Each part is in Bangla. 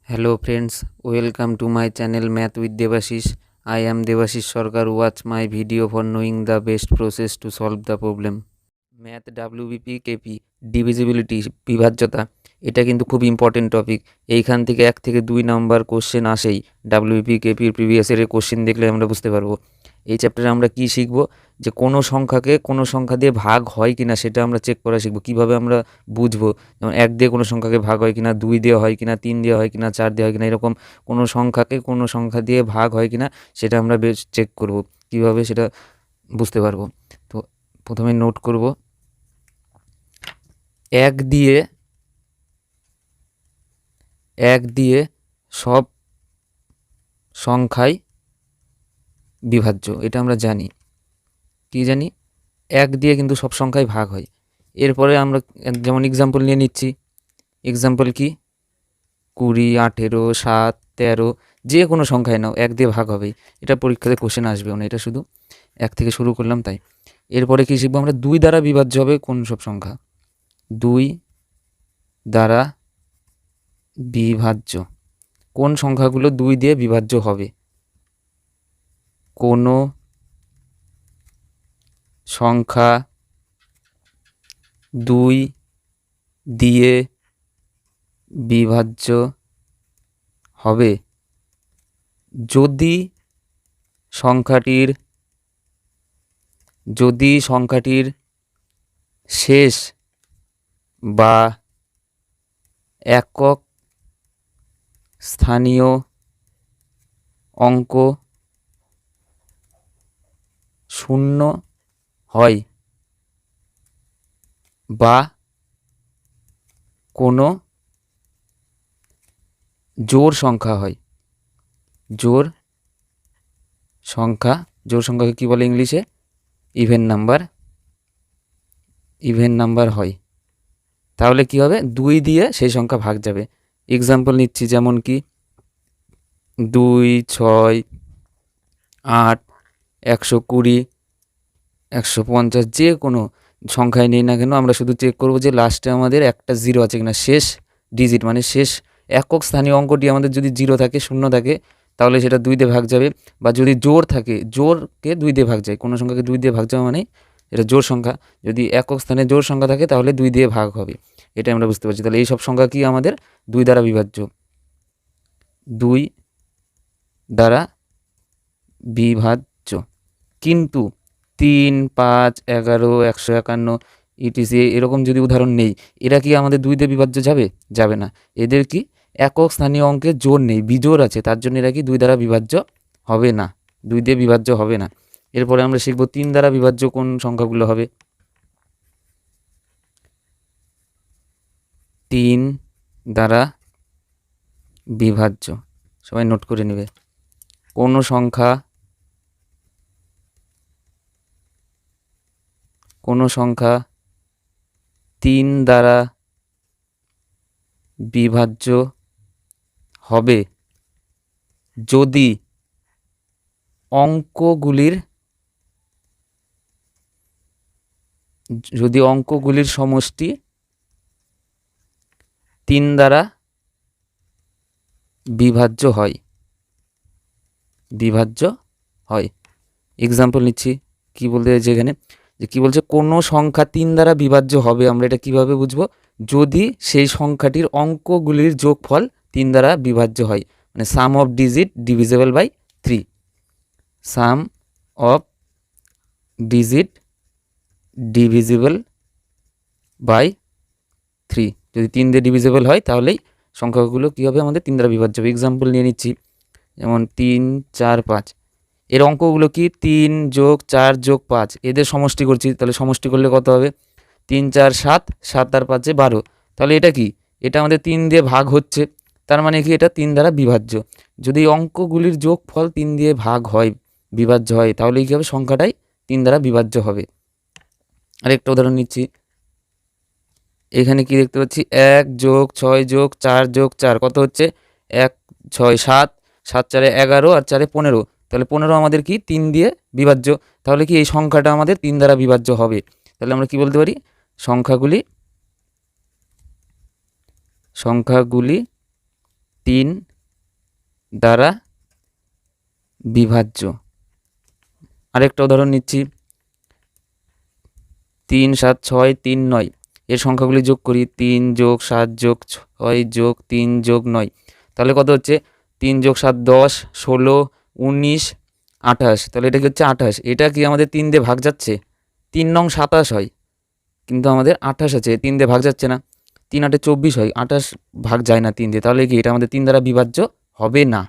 Hello friends, welcome to my channel Math with Devashish. I am Devashish Sarkar. Watch my video for knowing the best process to solve the problem. Math WBP KP divisibility বিভাজ্যতা এটা কিন্তু খুব ইম্পর্টেন্ট টপিক। এইখান থেকে 1 থেকে 2 নাম্বার কোশ্চেন আসেই। ডাব্লিউবিপি কেপির প্রিভিয়াস ইয়ারের কোশ্চেন দেখলে আমরা বুঝতে পারবো। এই চ্যাপ্টারে আমরা কি শিখব, যে কোনো সংখ্যাকে কোনো সংখ্যা দিয়ে ভাগ হয় কিনা সেটা আমরা চেক করা শিখব। কিভাবে আমরা বুঝবো, যেমন 1 দিয়ে কোনো সংখ্যাকে ভাগ হয় কিনা, 2 দিয়ে হয় কিনা, 3 দিয়ে হয় কিনা, 4 দিয়ে হয় কিনা, এরকম কোনো সংখ্যাকে কোনো সংখ্যা দিয়ে ভাগ হয় কিনা সেটা আমরা বেশ চেক করব। কিভাবে সেটা বুঝতে পারবো। তো প্রথমে নোট করব, 1 দিয়ে সব সংখ্যাই বিভাজ্য, এটা আমরা জানি। কি জানি? 1 দিয়ে কিন্তু সব সংখ্যাই ভাগ হয়। এরপরে আমরা যেমন এক্সাম্পল নিয়ে নিচ্ছি। এক্সাম্পল কি? 20, 18, 7, 13, যে কোনো সংখ্যায় নাও 1 দিয়ে ভাগ হবেই। এটা পরীক্ষাতে কোশ্চেন আসবেও না, এটা শুধু 1 থেকে শুরু করলাম তাই। এরপরে কি শিখবো আমরা? 2 দ্বারা বিভাজ্য হবে কোন সব সংখ্যা? 2 দ্বারা বিভাজ্য কোন সংখ্যাগুলো 2 দিয়ে বিভাজ্য হবে? কোনো সংখ্যা 2 দিয়ে বিভাজ্য হবে যদি সংখ্যাটির শেষ বা একক স্থানীয় অঙ্ক 0 হয় বা কোনো জোড় সংখ্যা হয়। জোড় সংখ্যাকে কি বলে ইংলিশে? ইভেন নাম্বার হয়। তাহলে কি হবে? 2 দিয়ে সেই সংখ্যা ভাগ যাবে। এক্সাম্পল নিচ্ছি, যেমন কি 2, 6, 8, 120, 150, যে কোনো সংখ্যায় নেই না কেন আমরা শুধু চেক করব যে লাস্টে আমাদের একটা 0 আছে কিনা। শেষ ডিজিট মানে শেষ একক স্থানীয় অঙ্কটি আমাদের যদি 0 থাকে, 0 থাকে, তাহলে সেটা 2 দিয়ে ভাগ যাবে। বা যদি জোড় থাকে, জোড়কে 2 দিয়ে ভাগ যায়। কোনো সংখ্যাকে 2 দিয়ে ভাগ যাওয়া মানে এটা জোড় সংখ্যা। যদি একক স্থানে জোড় সংখ্যা থাকে তাহলে 2 দিয়ে ভাগ হবে। এটা আমরা বুঝতে পারছি। তাহলে এই সব সংখ্যা কি আমাদের 2 দ্বারা বিভাজ্য। 2 দ্বারা বিভাজ্য। কিন্তু 3, 5, 11, 151, ইটিসি এরকম যদি উদাহরণ নেই, এরা কি আমাদের 2 দিয়ে বিভাজ্য যাবে না। এদের কি একক স্থানীয় অঙ্কের জোড় নেই, বিজোড় আছে, তার জন্য এরা কি 2 দ্বারা বিভাজ্য হবে না, 2 দিয়ে বিভাজ্য হবে না। এরপরে আমরা শিখব 3 দ্বারা বিভাজ্য কোন সংখ্যাগুলো হবে। 3 দ্বারা বিভাজ্য, সবাই নোট করে নেবে। কোন সংখ্যা 3 দ্বারা বিভাজ্য হবে যদি অঙ্কগুলির সমষ্টি 3 দ্বারা বিভাজ্য হয়। এক্সাম্পল নিচ্ছি, কি বলতে চাইছে এখানে, যে কি বলছে, কোনো সংখ্যা 3 দ্বারা বিভাজ্য হবে। আমরা এটা কিভাবে বুঝবো? যদি সেই সংখ্যাটির অঙ্কগুলির যোগফল 3 দ্বারা বিভাজ্য হয়, মানে sum of digit divisible by 3। Sum of digit divisible by 3 যদি 3 দিয়ে ডিভিজিবল হয় তাহলেই সংখ্যাগুলো কী হবে? আমাদের 3 দ্বারা বিভাজ্য হবে। এক্সাম্পল নিয়ে নিচ্ছি, যেমন 3, 4, 5, এর অঙ্কগুলো কি 3 যোগ 4 যোগ 5, এদের সমষ্টি করছি। তাহলে সমষ্টি করলে কত হবে? 3, 4, 7, 7 আর 5, 12। তাহলে এটা কি? এটা আমাদের 3 দিয়ে ভাগ হচ্ছে, তার মানে কি এটা 3 দ্বারা বিভাজ্য। যদি অঙ্কগুলির যোগফল 3 দিয়ে ভাগ হয়, বিভাজ্য হয়, তাহলে কী হবে? সংখ্যাটাই 3 দ্বারা বিভাজ্য হবে। আরেকটা উদাহরণ নিচ্ছি, এখানে কি দেখতে পাচ্ছি? 1 যোগ 6 যোগ 4 যোগ 4 কত হচ্ছে? 1, 6, 7, 7, 4, 11 আর 4, 15। তাহলে 15 আমাদের কি 3 দিয়ে বিভাজ্য। তাহলে কি এই সংখ্যাটা আমাদের 3 দ্বারা বিভাজ্য হবে। তাহলে আমরা কি বলতে পারি? সংখ্যাগুলি 3 দ্বারা বিভাজ্য। আরেকটা উদাহরণ নিচ্ছি, 3 7 6 3 9, এর সংখ্যাগুলি যোগ করি, 3 যোগ 7 যোগ 6 যোগ 3 যোগ 9, তাহলে কত হচ্ছে? 3 যোগ 7 10, 16, 19, 28, তাহলে এটা কি হচ্ছে 28। এটা কি আমাদের 3 দিয়ে ভাগ যাচ্ছে? 3 নং 27 হয়, কিন্তু আমাদের 28 আছে, 3 দিয়ে ভাগ যাচ্ছে না। 3 8 24 হয়, 28 ভাগ যায় না 3 দিয়ে, তাহলে কি এটা আমাদের 3 দ্বারা বিভাজ্য হবে না।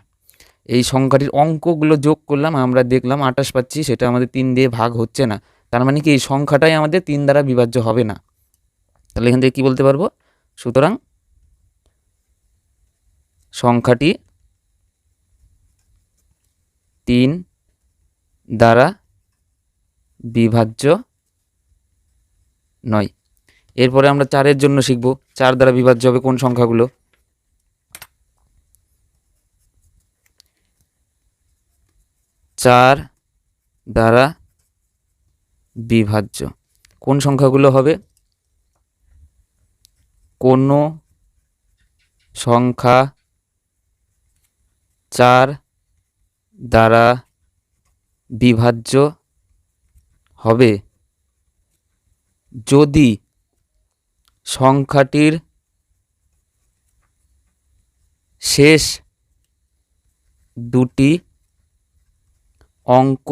এই সংখ্যাটির অঙ্কগুলো যোগ করলাম, আমরা দেখলাম 28 পাচ্ছি, সেটা আমাদের 3 দিয়ে ভাগ হচ্ছে না, তার মানে কি এই সংখ্যাটাই আমাদের 3 দ্বারা বিভাজ্য হবে না। তাহলে এখান থেকে কী বলতে পারবো? সুতরাং সংখ্যাটি 3 দ্বারা বিভাজ্য নয়। এরপরে আমরা 4-এর জন্য শিখব, 4 দ্বারা বিভাজ্য হবে কোন সংখ্যাগুলো। 4 দ্বারা বিভাজ্য কোন সংখ্যাগুলো হবে? কোনো সংখ্যা 4 দ্বারা বিভাজ্য হবে যদি সংখ্যাটির শেষ দুটি অঙ্ক,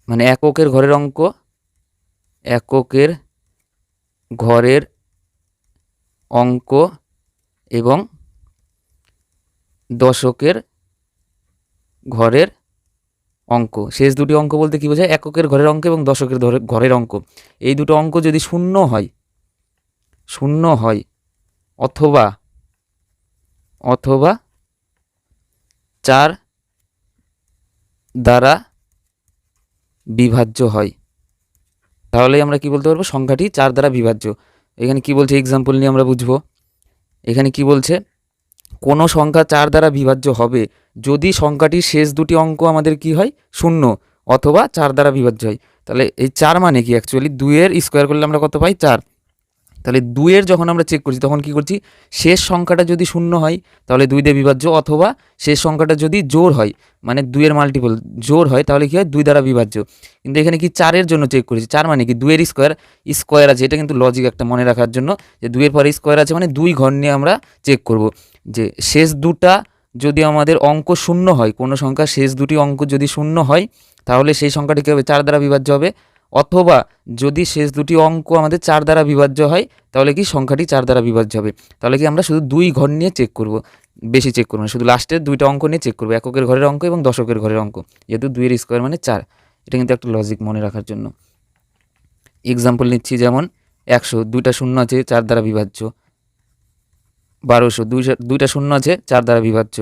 মানে এককের ঘরের অঙ্ক, এককের ঘরের অঙ্ক এবং দশকের ঘরের অঙ্ক, শেষ দুটি অঙ্ক বলতে কি বোঝায়? এককের ঘরের অঙ্ক এবং দশকের ঘরের অঙ্ক, এই দুটো অঙ্ক যদি শূন্য হয় অথবা 4 দ্বারা বিভাজ্য হয়, তাহলে আমরা কি বলতে পারবো? সংখ্যাটি 4 দ্বারা বিভাজ্য। এখানে কি বলছে এক্সাম্পল নিয়ে আমরা বুঝবো। এখানে কি বলছে? কোনো সংখ্যা 4 দ্বারা বিভাজ্য হবে যদি সংখ্যাটির শেষ দুটি অঙ্ক আমাদের কি হয়? শূন্য অথবা 4 দ্বারা বিভাজ্য হয়। তাহলে এই 4 মানে কি? অ্যাকচুয়ালি 2-এর স্কোয়ার করলে আমরা কত পাই? 4। তাহলে 2-এর যখন আমরা চেক করছি তখন কি করছি? শেষ সংখ্যাটা যদি শূন্য হয় তাহলে 2 দিয়ে বিভাজ্য, অথবা শেষ সংখ্যাটা যদি জোড় হয়, মানে 2-এর মাল্টিপল জোড় হয়, তাহলে কি হয়? 2 দ্বারা বিভাজ্য। কিন্তু এখানে কি 4-এর জন্য চেক করেছি। 4 মানে কি? 2-এর স্কোয়ার আছে, এটা কিন্তু লজিক একটা মনে রাখার জন্য, যে 2-এর পরে স্কোয়ার আছে মানে 2 ঘর নিয়ে আমরা চেক করব, যে শেষ দুটা যদি আমাদের অঙ্ক শূন্য হয়, কোনো সংখ্যার শেষ দুটি অঙ্ক যদি শূন্য হয় তাহলে সেই সংখ্যাটি কী হবে? 4 দ্বারা বিভাজ্য হবে। অথবা যদি শেষ দুটি অঙ্ক আমাদের 4 দ্বারা বিভাজ্য হয় তাহলে কি সংখ্যাটি 4 দ্বারা বিভাজ্য হবে। তাহলে কি আমরা শুধু 2 ঘর নিয়ে চেক করব, বেশি চেক করব না, শুধু লাস্টের 2টা অঙ্ক নিয়ে চেক করব, এককের ঘরের অঙ্ক এবং দশকের ঘরের অঙ্ক, যেহেতু 2-এর স্কোয়ার মানে 4। এটা কিন্তু একটা লজিক মনে রাখার জন্য। এক্সাম্পল নিচ্ছি, যেমন 100, 2টা শূন্য আছে, 4 দ্বারা বিভাজ্য। 1200, 2টা শূন্য আছে, 4 দ্বারা বিভাজ্য।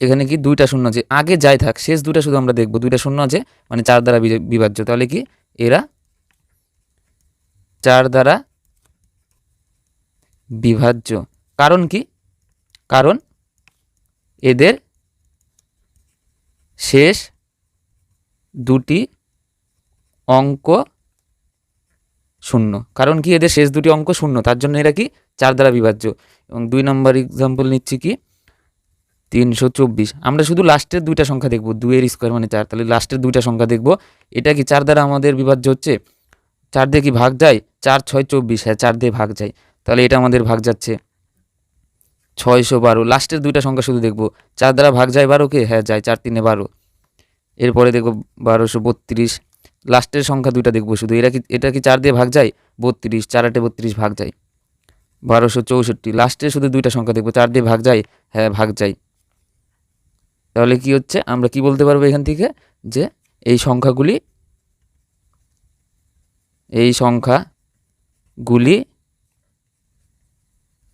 এখানে কি 2টা শূন্য আছে, আগে যাই থাক শেষ 2টা শুধু আমরা দেখব, 2টা শূন্য আছে মানে 4 দ্বারা বিভাজ্য, তাহলে কি এরা 4 দ্বারা বিভাজ্য। কারণ কি? কারণ এদের শেষ দুটি অঙ্ক শূন্য। কারণ কি? এদের শেষ দুটি অঙ্ক শূন্য, তার জন্য এরা কি 4 দ্বারা বিভাজ্য। এবং 2 নম্বর এক্সাম্পল নিচ্ছি কি 324, আমরা শুধু লাস্টের 2টা সংখ্যা দেখব, 2-এর স্কোয়ার মানে 4, তাহলে লাস্টের 2টা সংখ্যা দেখব, এটা কি 4 দ্বারা আমাদের বিভাজ্য হচ্ছে? 4 দিয়ে কি ভাগ যায়? 4 6 24, হ্যাঁ 4 দিয়ে ভাগ যায়, তাহলে এটা আমাদের ভাগ যাচ্ছে 612। লাস্টের 2টা সংখ্যা শুধু দেখব, 4 দ্বারা ভাগ যায় 12কে, হ্যাঁ যায়, 4 3 12। এরপরে দেখব 1232, লাস্টের সংখ্যা 2টা দেখব শুধু, এটা কি 4 দিয়ে ভাগ যায়? 32, 4 8 32 ভাগ যায়। 1264, লাস্টের শুধু 2টা সংখ্যা দেখব, 4 দিয়ে ভাগ যায়, হ্যাঁ ভাগ যায়। তাহলে কি হচ্ছে? আমরা কি বলতে পারবো এখান থেকে? যে এই সংখ্যাগুলি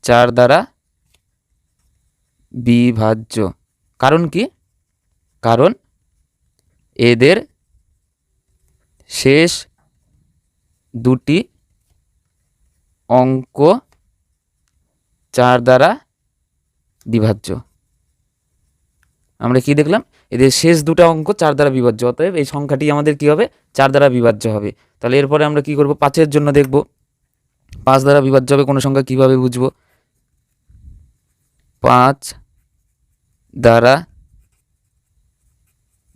4 দ্বারা বিভাজ্য। কারণ কি? কারণ এদের শেষ দুটি অঙ্ক 4 দ্বারা বিভাজ্য। আমরা কি দেখলাম? এদের শেষ 2টা অঙ্ক 4 দ্বারা বিভাজ্য, অতএব এই সংখ্যাটি আমাদের কি হবে? 4 দ্বারা বিভাজ্য হবে। তাহলে এরপরে আমরা কি করব? 5-এর জন্য দেখব, 5 দ্বারা বিভাজ্য হবে কোনো সংখ্যা, কিভাবে বুঝবো? 5 দ্বারা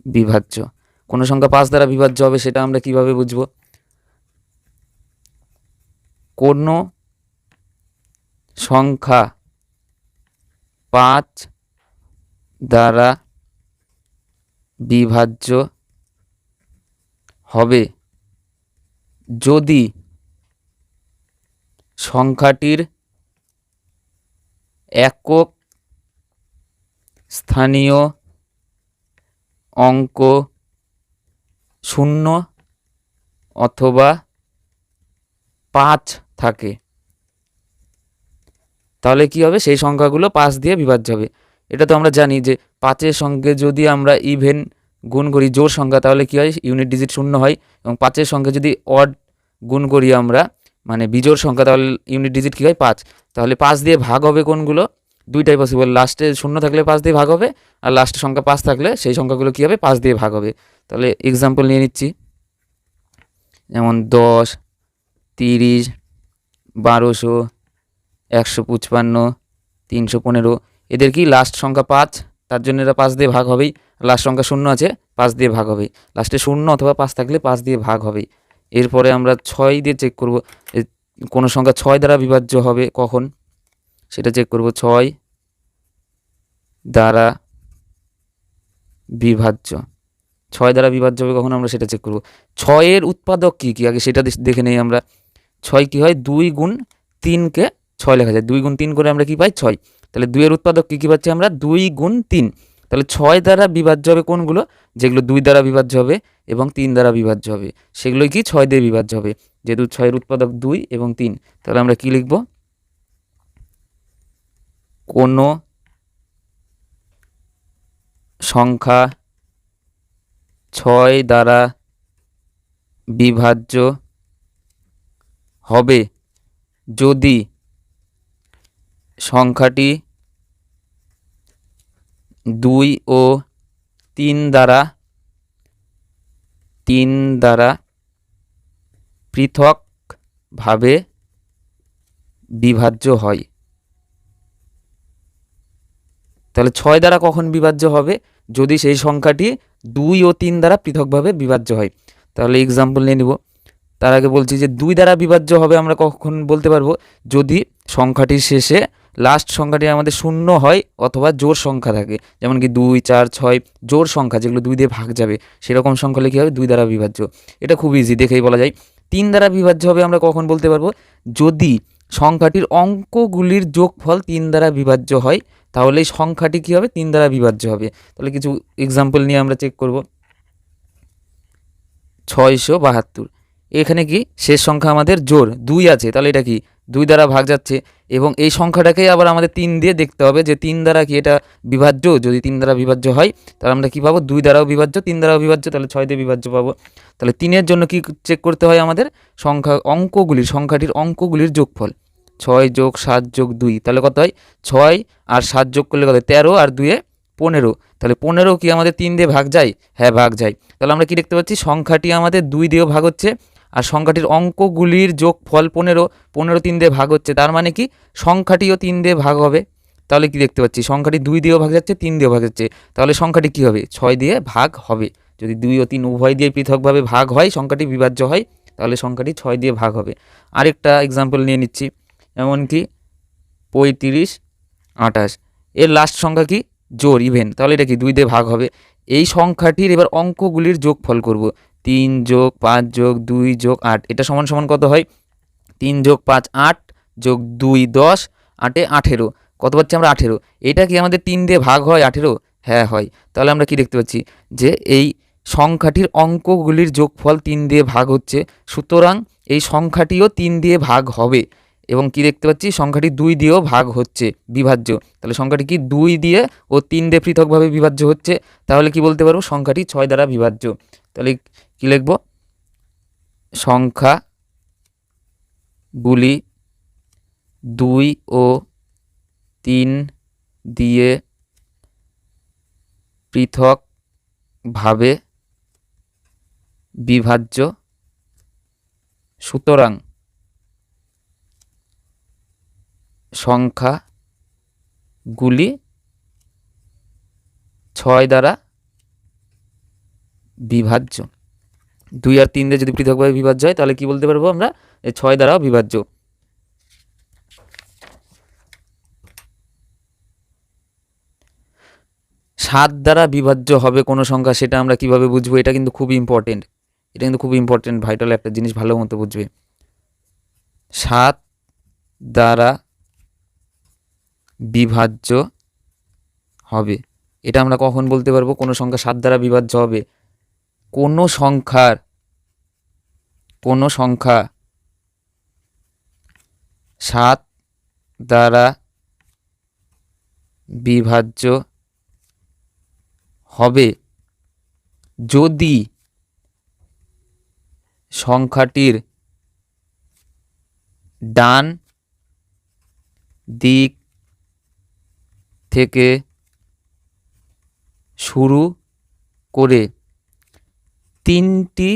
বিভাজ্য। কোনো সংখ্যা 5 দ্বারা বিভাজ্য হবে সেটা আমরা কিভাবে বুঝবো? কোনো সংখ্যা 5 দ্বারা বিভাজ্য হবে যদি সংখ্যাটির একক স্থানীয় অঙ্ক 0 অথবা 5 থাকে। তাহলে কি হবে? সেই সংখ্যাগুলো 5 দিয়ে বিভাজ্য হবে। এটা তো আমরা জানি যে 5-এর সঙ্গে যদি আমরা ইভেন গুণ করি, জোড় সংখ্যা, তাহলে কি হয়? ইউনিট ডিজিট 0 হয়। এবং 5-এর সঙ্গে যদি অড গুণ করি আমরা, মানে বিজোড় সংখ্যা, তাহলে ইউনিট ডিজিট কী হয়? 5। তাহলে 5 দিয়ে ভাগ হবে কোনগুলো? দুইটাই পসিবল। লাস্টে 0 থাকলে 5 দিয়ে ভাগ হবে, আর লাস্টে সংখ্যা 5 থাকলে সেই সংখ্যাগুলো কী হবে? 5 দিয়ে ভাগ হবে। তাহলে এক্সাম্পল নিয়ে নিচ্ছি, যেমন 10, 30, 1200, 155, 315। এদের কি লাস্ট সংখ্যা 5, তার জন্য এরা 5 দিয়ে ভাগ হবেই। লাস্ট সংখ্যা 0 আছে, 5 দিয়ে ভাগ হবে। লাস্টে 0 অথবা 5 থাকলে 5 দিয়ে ভাগ হবেই। এরপরে আমরা 6 দিয়ে চেক করব, কোনো সংখ্যা 6 দ্বারা বিভাজ্য হবে কখন, সেটা চেক করব। 6 দ্বারা বিভাজ্য, 6 দ্বারা বিভাজ্য হবে কখন, আমরা সেটা চেক করব। 6-এর উৎপাদক কী কী আগে সেটা দেখে নেই আমরা। 6 কী হয়? 2 গুণ 3-কে 6 লেখা যায়। 2 গুণ 3 করে আমরা কী পাই? 6। তাহলে 2-এর উৎপাদক কী কী পাচ্ছি আমরা? 2 গুণ 3। তাহলে 6 দ্বারা বিভাজ্য হবে কোনগুলো? যেগুলো 2 দ্বারা বিভাজ্য হবে এবং 3 দ্বারা বিভাজ্য হবে, সেগুলোই কি 6 দিয়ে বিভাজ্য হবে। যেহেতু 6-এর উৎপাদক 2 এবং 3, তাহলে আমরা কি লিখব? কোনো সংখ্যা 6 দ্বারা বিভাজ্য হবে যদি সংখ্যাটি 2 ও 3 দ্বারা পৃথকভাবে বিভাজ্য হয়। তাহলে 6 দ্বারা কখন বিভাজ্য হবে? যদি সেই সংখ্যাটি 2 ও 3 দ্বারা পৃথকভাবে বিভাজ্য হয়। তাহলে এক্সাম্পল নিয়ে নিব। তার আগে বলছি যে 2 দ্বারা বিভাজ্য হবে আমরা কখন বলতে পারবো? যদি সংখ্যাটির শেষে লাস্ট সংখ্যাটি আমাদের 0 হয় অথবা জোড় সংখ্যা থাকে, যেমন কি 2, 4, 6 জোড় সংখ্যা যেগুলো 2 দিয়ে ভাগ যাবে, সেরকম সংখ্যা হলে কী হবে? 2 দ্বারা বিভাজ্য। এটা খুব ইজি, দেখেই বলা যায়। 3 দ্বারা বিভাজ্য হবে আমরা কখন বলতে পারবো? যদি সংখ্যাটির অঙ্কগুলির যোগফল 3 দ্বারা বিভাজ্য হয়, তাহলে এই সংখ্যাটি কী হবে? 3 দ্বারা বিভাজ্য হবে। তাহলে কিছু এক্সাম্পল নিয়ে আমরা চেক করব। 672, এখানে কি শেষ সংখ্যা আমাদের জোড় 2 আছে, তাহলে এটা কি 2 দ্বারা ভাগ যাচ্ছে, এবং এই সংখ্যাটাকেই আবার আমাদের 3 দিয়ে দেখতে হবে যে 3 দ্বারা কি এটা বিভাজ্য। যদি 3 দ্বারা বিভাজ্য হয় তাহলে আমরা কি পাবো? 2 দ্বারাও বিভাজ্য, 3 দ্বারাও বিভাজ্য, তাহলে 6 দিয়ে বিভাজ্য পাবো। তাহলে 3-এর জন্য কি চেক করতে হয় আমাদের? সংখ্যাটির অঙ্কগুলির যোগফল। 6 যোগ 7 যোগ 2, তাহলে কত হয়? 6 আর 7 যোগ করলে কত হয়? 13, আর 2-এ 15। তাহলে 15 কি আমাদের 3 দিয়ে ভাগ যায়? হ্যাঁ, ভাগ যায়। তাহলে আমরা কি দেখতে পাচ্ছি? সংখ্যাটি আমাদের 2 দিয়েও ভাগ হচ্ছে, আর সংখ্যাটির অঙ্কগুলির যোগফল 15, 15 3 দিয়ে ভাগ হচ্ছে, তার মানে কি সংখ্যাটিও 3 দিয়ে ভাগ হবে। তাহলে কি দেখতে পাচ্ছি? সংখ্যাটি 2 দিয়েও ভাগ যাচ্ছে, 3 দিয়েও ভাগ যাচ্ছে, তাহলে সংখ্যাটি কি হবে? 6 দিয়ে ভাগ হবে। যদি 2 ও 3 উভয় দিয়ে পৃথকভাবে ভাগ হয়, সংখ্যাটি বিভাজ্য হয়, তাহলে সংখ্যাটি 6 দিয়ে ভাগ হবে। আরেকটা এক্সাম্পল নিয়ে নিচ্ছি, এমনকি 35, 28, এর লাস্ট সংখ্যা কি? জোড়, ইভেন, তাহলে এটা কি 2 দিয়ে ভাগ হবে। এই সংখ্যাটির এবার অঙ্কগুলির যোগফল করব। 3 যোগ 5 যোগ 2 যোগ 8, এটা সমান সমান কত হয়? 3 যোগ 5 8 যোগ 2 10, 8-এ 18, কত পাচ্ছি আমরা? 18। এটা কি আমাদের 3 দিয়ে ভাগ হয় 18? হ্যাঁ, হয়। তাহলে আমরা কি দেখতে পাচ্ছি? যে এই সংখ্যাটির অঙ্কগুলির যোগফল 3 দিয়ে ভাগ হচ্ছে, সুতরাং এই সংখ্যাটিও 3 দিয়ে ভাগ হবে। এবং কি দেখতে পাচ্ছি? সংখ্যাটি 2 দিয়েও ভাগ হচ্ছে, বিভাজ্য। তাহলে সংখ্যাটি কি 2 দিয়ে ও 3 দিয়ে পৃথকভাবে বিভাজ্য হচ্ছে, তাহলে কি বলতে পারবো? সংখ্যাটি 6 দ্বারা বিভাজ্য। তাহলে কি লিখব? সংখ্যাগুলি 2 ও 3 দিয়ে পৃথকভাবে বিভাজ্য, সুতরাং সংখ্যা গুলি 6 দ্বারা বিভাজ্য। 2 আর 3 দিয়ে যদি পৃথকভাবে বিভাজ্য হয় তাহলে কি বলতে পারবো আমরা, 6 দ্বারাও বিভাজ্য। 7 দ্বারা বিভাজ্য হবে কোনো সংখ্যা, সেটা আমরা কিভাবে বুঝবো? এটা কিন্তু খুব ইম্পর্টেন্ট, ভাইটাল একটা জিনিস, ভালো মতো বুঝবে। 7 দ্বারা বিভাজ্য হবে, এটা আমরা কখন বলতে পারবো কোনো সংখ্যা 7 দ্বারা বিভাজ্য হবে? কোনো সংখ্যা 7 দ্বারা বিভাজ্য হবে যদি সংখ্যাটির ডান দিক থেকে শুরু করে 3টি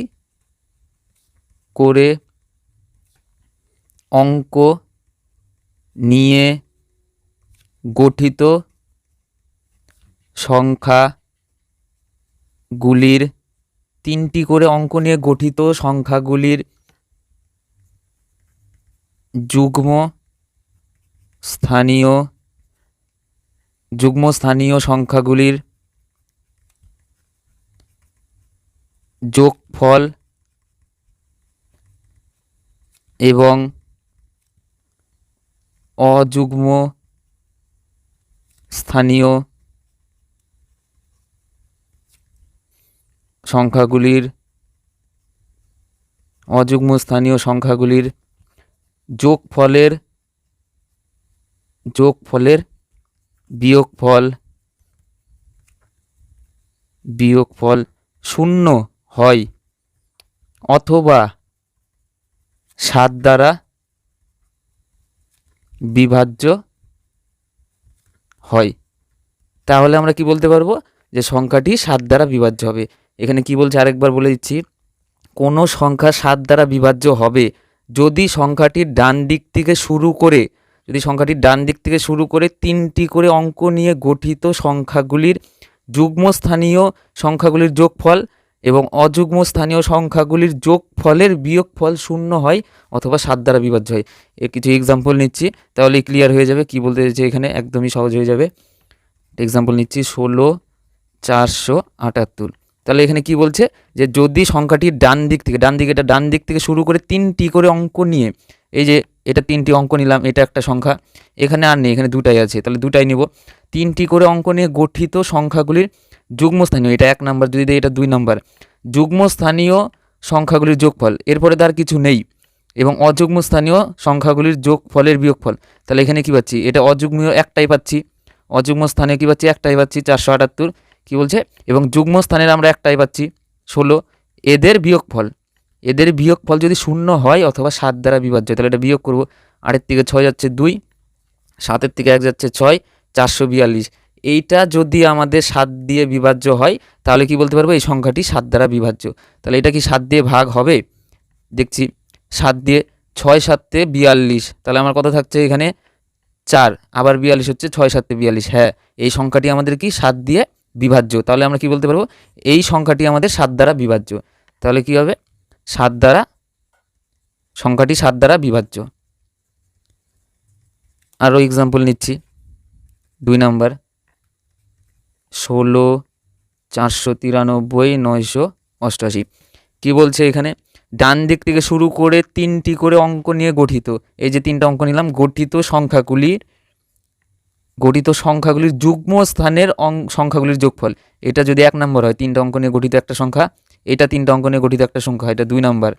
করে অঙ্ক নিয়ে গঠিত সংখ্যাগুলির 3টি করে অঙ্ক নিয়ে গঠিত সংখ্যাগুলির যুগ্ম স্থানীয় সংখ্যাগুলির যোগফল এবং অযুগ্ম স্থানীয় সংখ্যাগুলির যোগফলের বিয়োগফল 0 হয় অথবা 7 দ্বারা বিভাজ্য হয়। তাহলে আমরা কি বলতে পারবো যে সংখ্যাটি 7 দ্বারা বিভাজ্য হবে। এখানে কি বলছে আরেকবার বলে দিচ্ছি, কোনো সংখ্যা 7 দ্বারা বিভাজ্য হবে যদি সংখ্যাটির ডান দিক থেকে শুরু করে 3টি করে অঙ্ক নিয়ে গঠিত সংখ্যাগুলির যুগ্ম স্থানীয় সংখ্যাগুলির যোগফল এবং অযুগ্ম স্থানীয় সংখ্যাগুলির যোগফলের বিয়োগফল 0 হয় অথবা 7 দ্বারা বিভাজ্য হয়। এর কিছু এক্সাম্পল নিচ্ছি, তাহলে ক্লিয়ার হয়ে যাবে কি বলতে চাইছে এখানে, একদমই সহজ হয়ে যাবে। এক্সাম্পল নিচ্ছি 16,478। তাহলে এখানে কি বলছে যে যদি সংখ্যাটির ডান দিক থেকে শুরু করে 3টি করে অঙ্ক নিয়ে, এই যে এটা 3টি অঙ্ক নিলাম, এটা একটা সংখ্যা, এখানে আর নেই, এখানে 2টাই আছে, তাহলে 2টাই নিব। 3টি করে অঙ্ক নিয়ে গঠিত সংখ্যাগুলির যুগ্মস্থানীয়, এটা 1 নাম্বার, যদি দেয় এটা 2 নাম্বার, যুগ্মস্থানীয় সংখ্যাগুলির যোগফল, এরপরে তার কিছু নেই, এবং অযুগ্ম স্থানীয় সংখ্যাগুলির যোগফলের বিয়োগফল। তাহলে এখানে কি পাচ্ছি, এটা অযুগ্মীয় একটাই পাচ্ছি, অযুগ্ম স্থানে কি পাচ্ছি, একটাই পাচ্ছি 478। কি বলছে, এবং যুগ্ম স্থানের আমরা একটাই পাচ্ছি 16। এদের বিয়োগফল যদি 0 হয় অথবা 7 দ্বারা বিভাজ্য, তাহলে এটা বিয়োগ করব। 8 থেকে 6 যাচ্ছে 2, 7 থেকে 1 যাচ্ছে 6, 442। এইটা যদি আমাদের 7 দিয়ে বিভাজ্য হয় তাহলে কি বলতে পারবো, এই সংখ্যাটি 7 দ্বারা বিভাজ্য। তাহলে এটা কি 7 দিয়ে ভাগ হবে? দেখছি 7 দিয়ে, 6 7 42, তাহলে আমার কত থাকছে এখানে 4, আবার 42 হচ্ছে, 6 7 42। হ্যাঁ, এই সংখ্যাটি আমাদের কি 7 দিয়ে বিভাজ্য। তাহলে আমরা কি বলতে পারবো, এই সংখ্যাটি আমাদের 7 দ্বারা বিভাজ্য। তাহলে কি হবে, সংখ্যাটি 7 দ্বারা বিভাজ্য। আরও এক্সাম্পল নিচ্ছি, 2 নাম্বার 16,493, 988। কি বলছে এখানে, ডান দিক থেকে শুরু করে 3টি করে অঙ্ক নিয়ে গঠিত, এই যে 3টা অঙ্ক নিলাম, গঠিত সংখ্যাগুলির যুগ্ম স্থানের সংখ্যাগুলির যোগফল। এটা যদি 1 নম্বর হয়, 3টা অঙ্ক নিয়ে গঠিত একটা সংখ্যা, এটা 3টা অঙ্ক নিয়ে গঠিত একটা সংখ্যা, এটা 2 নাম্বার,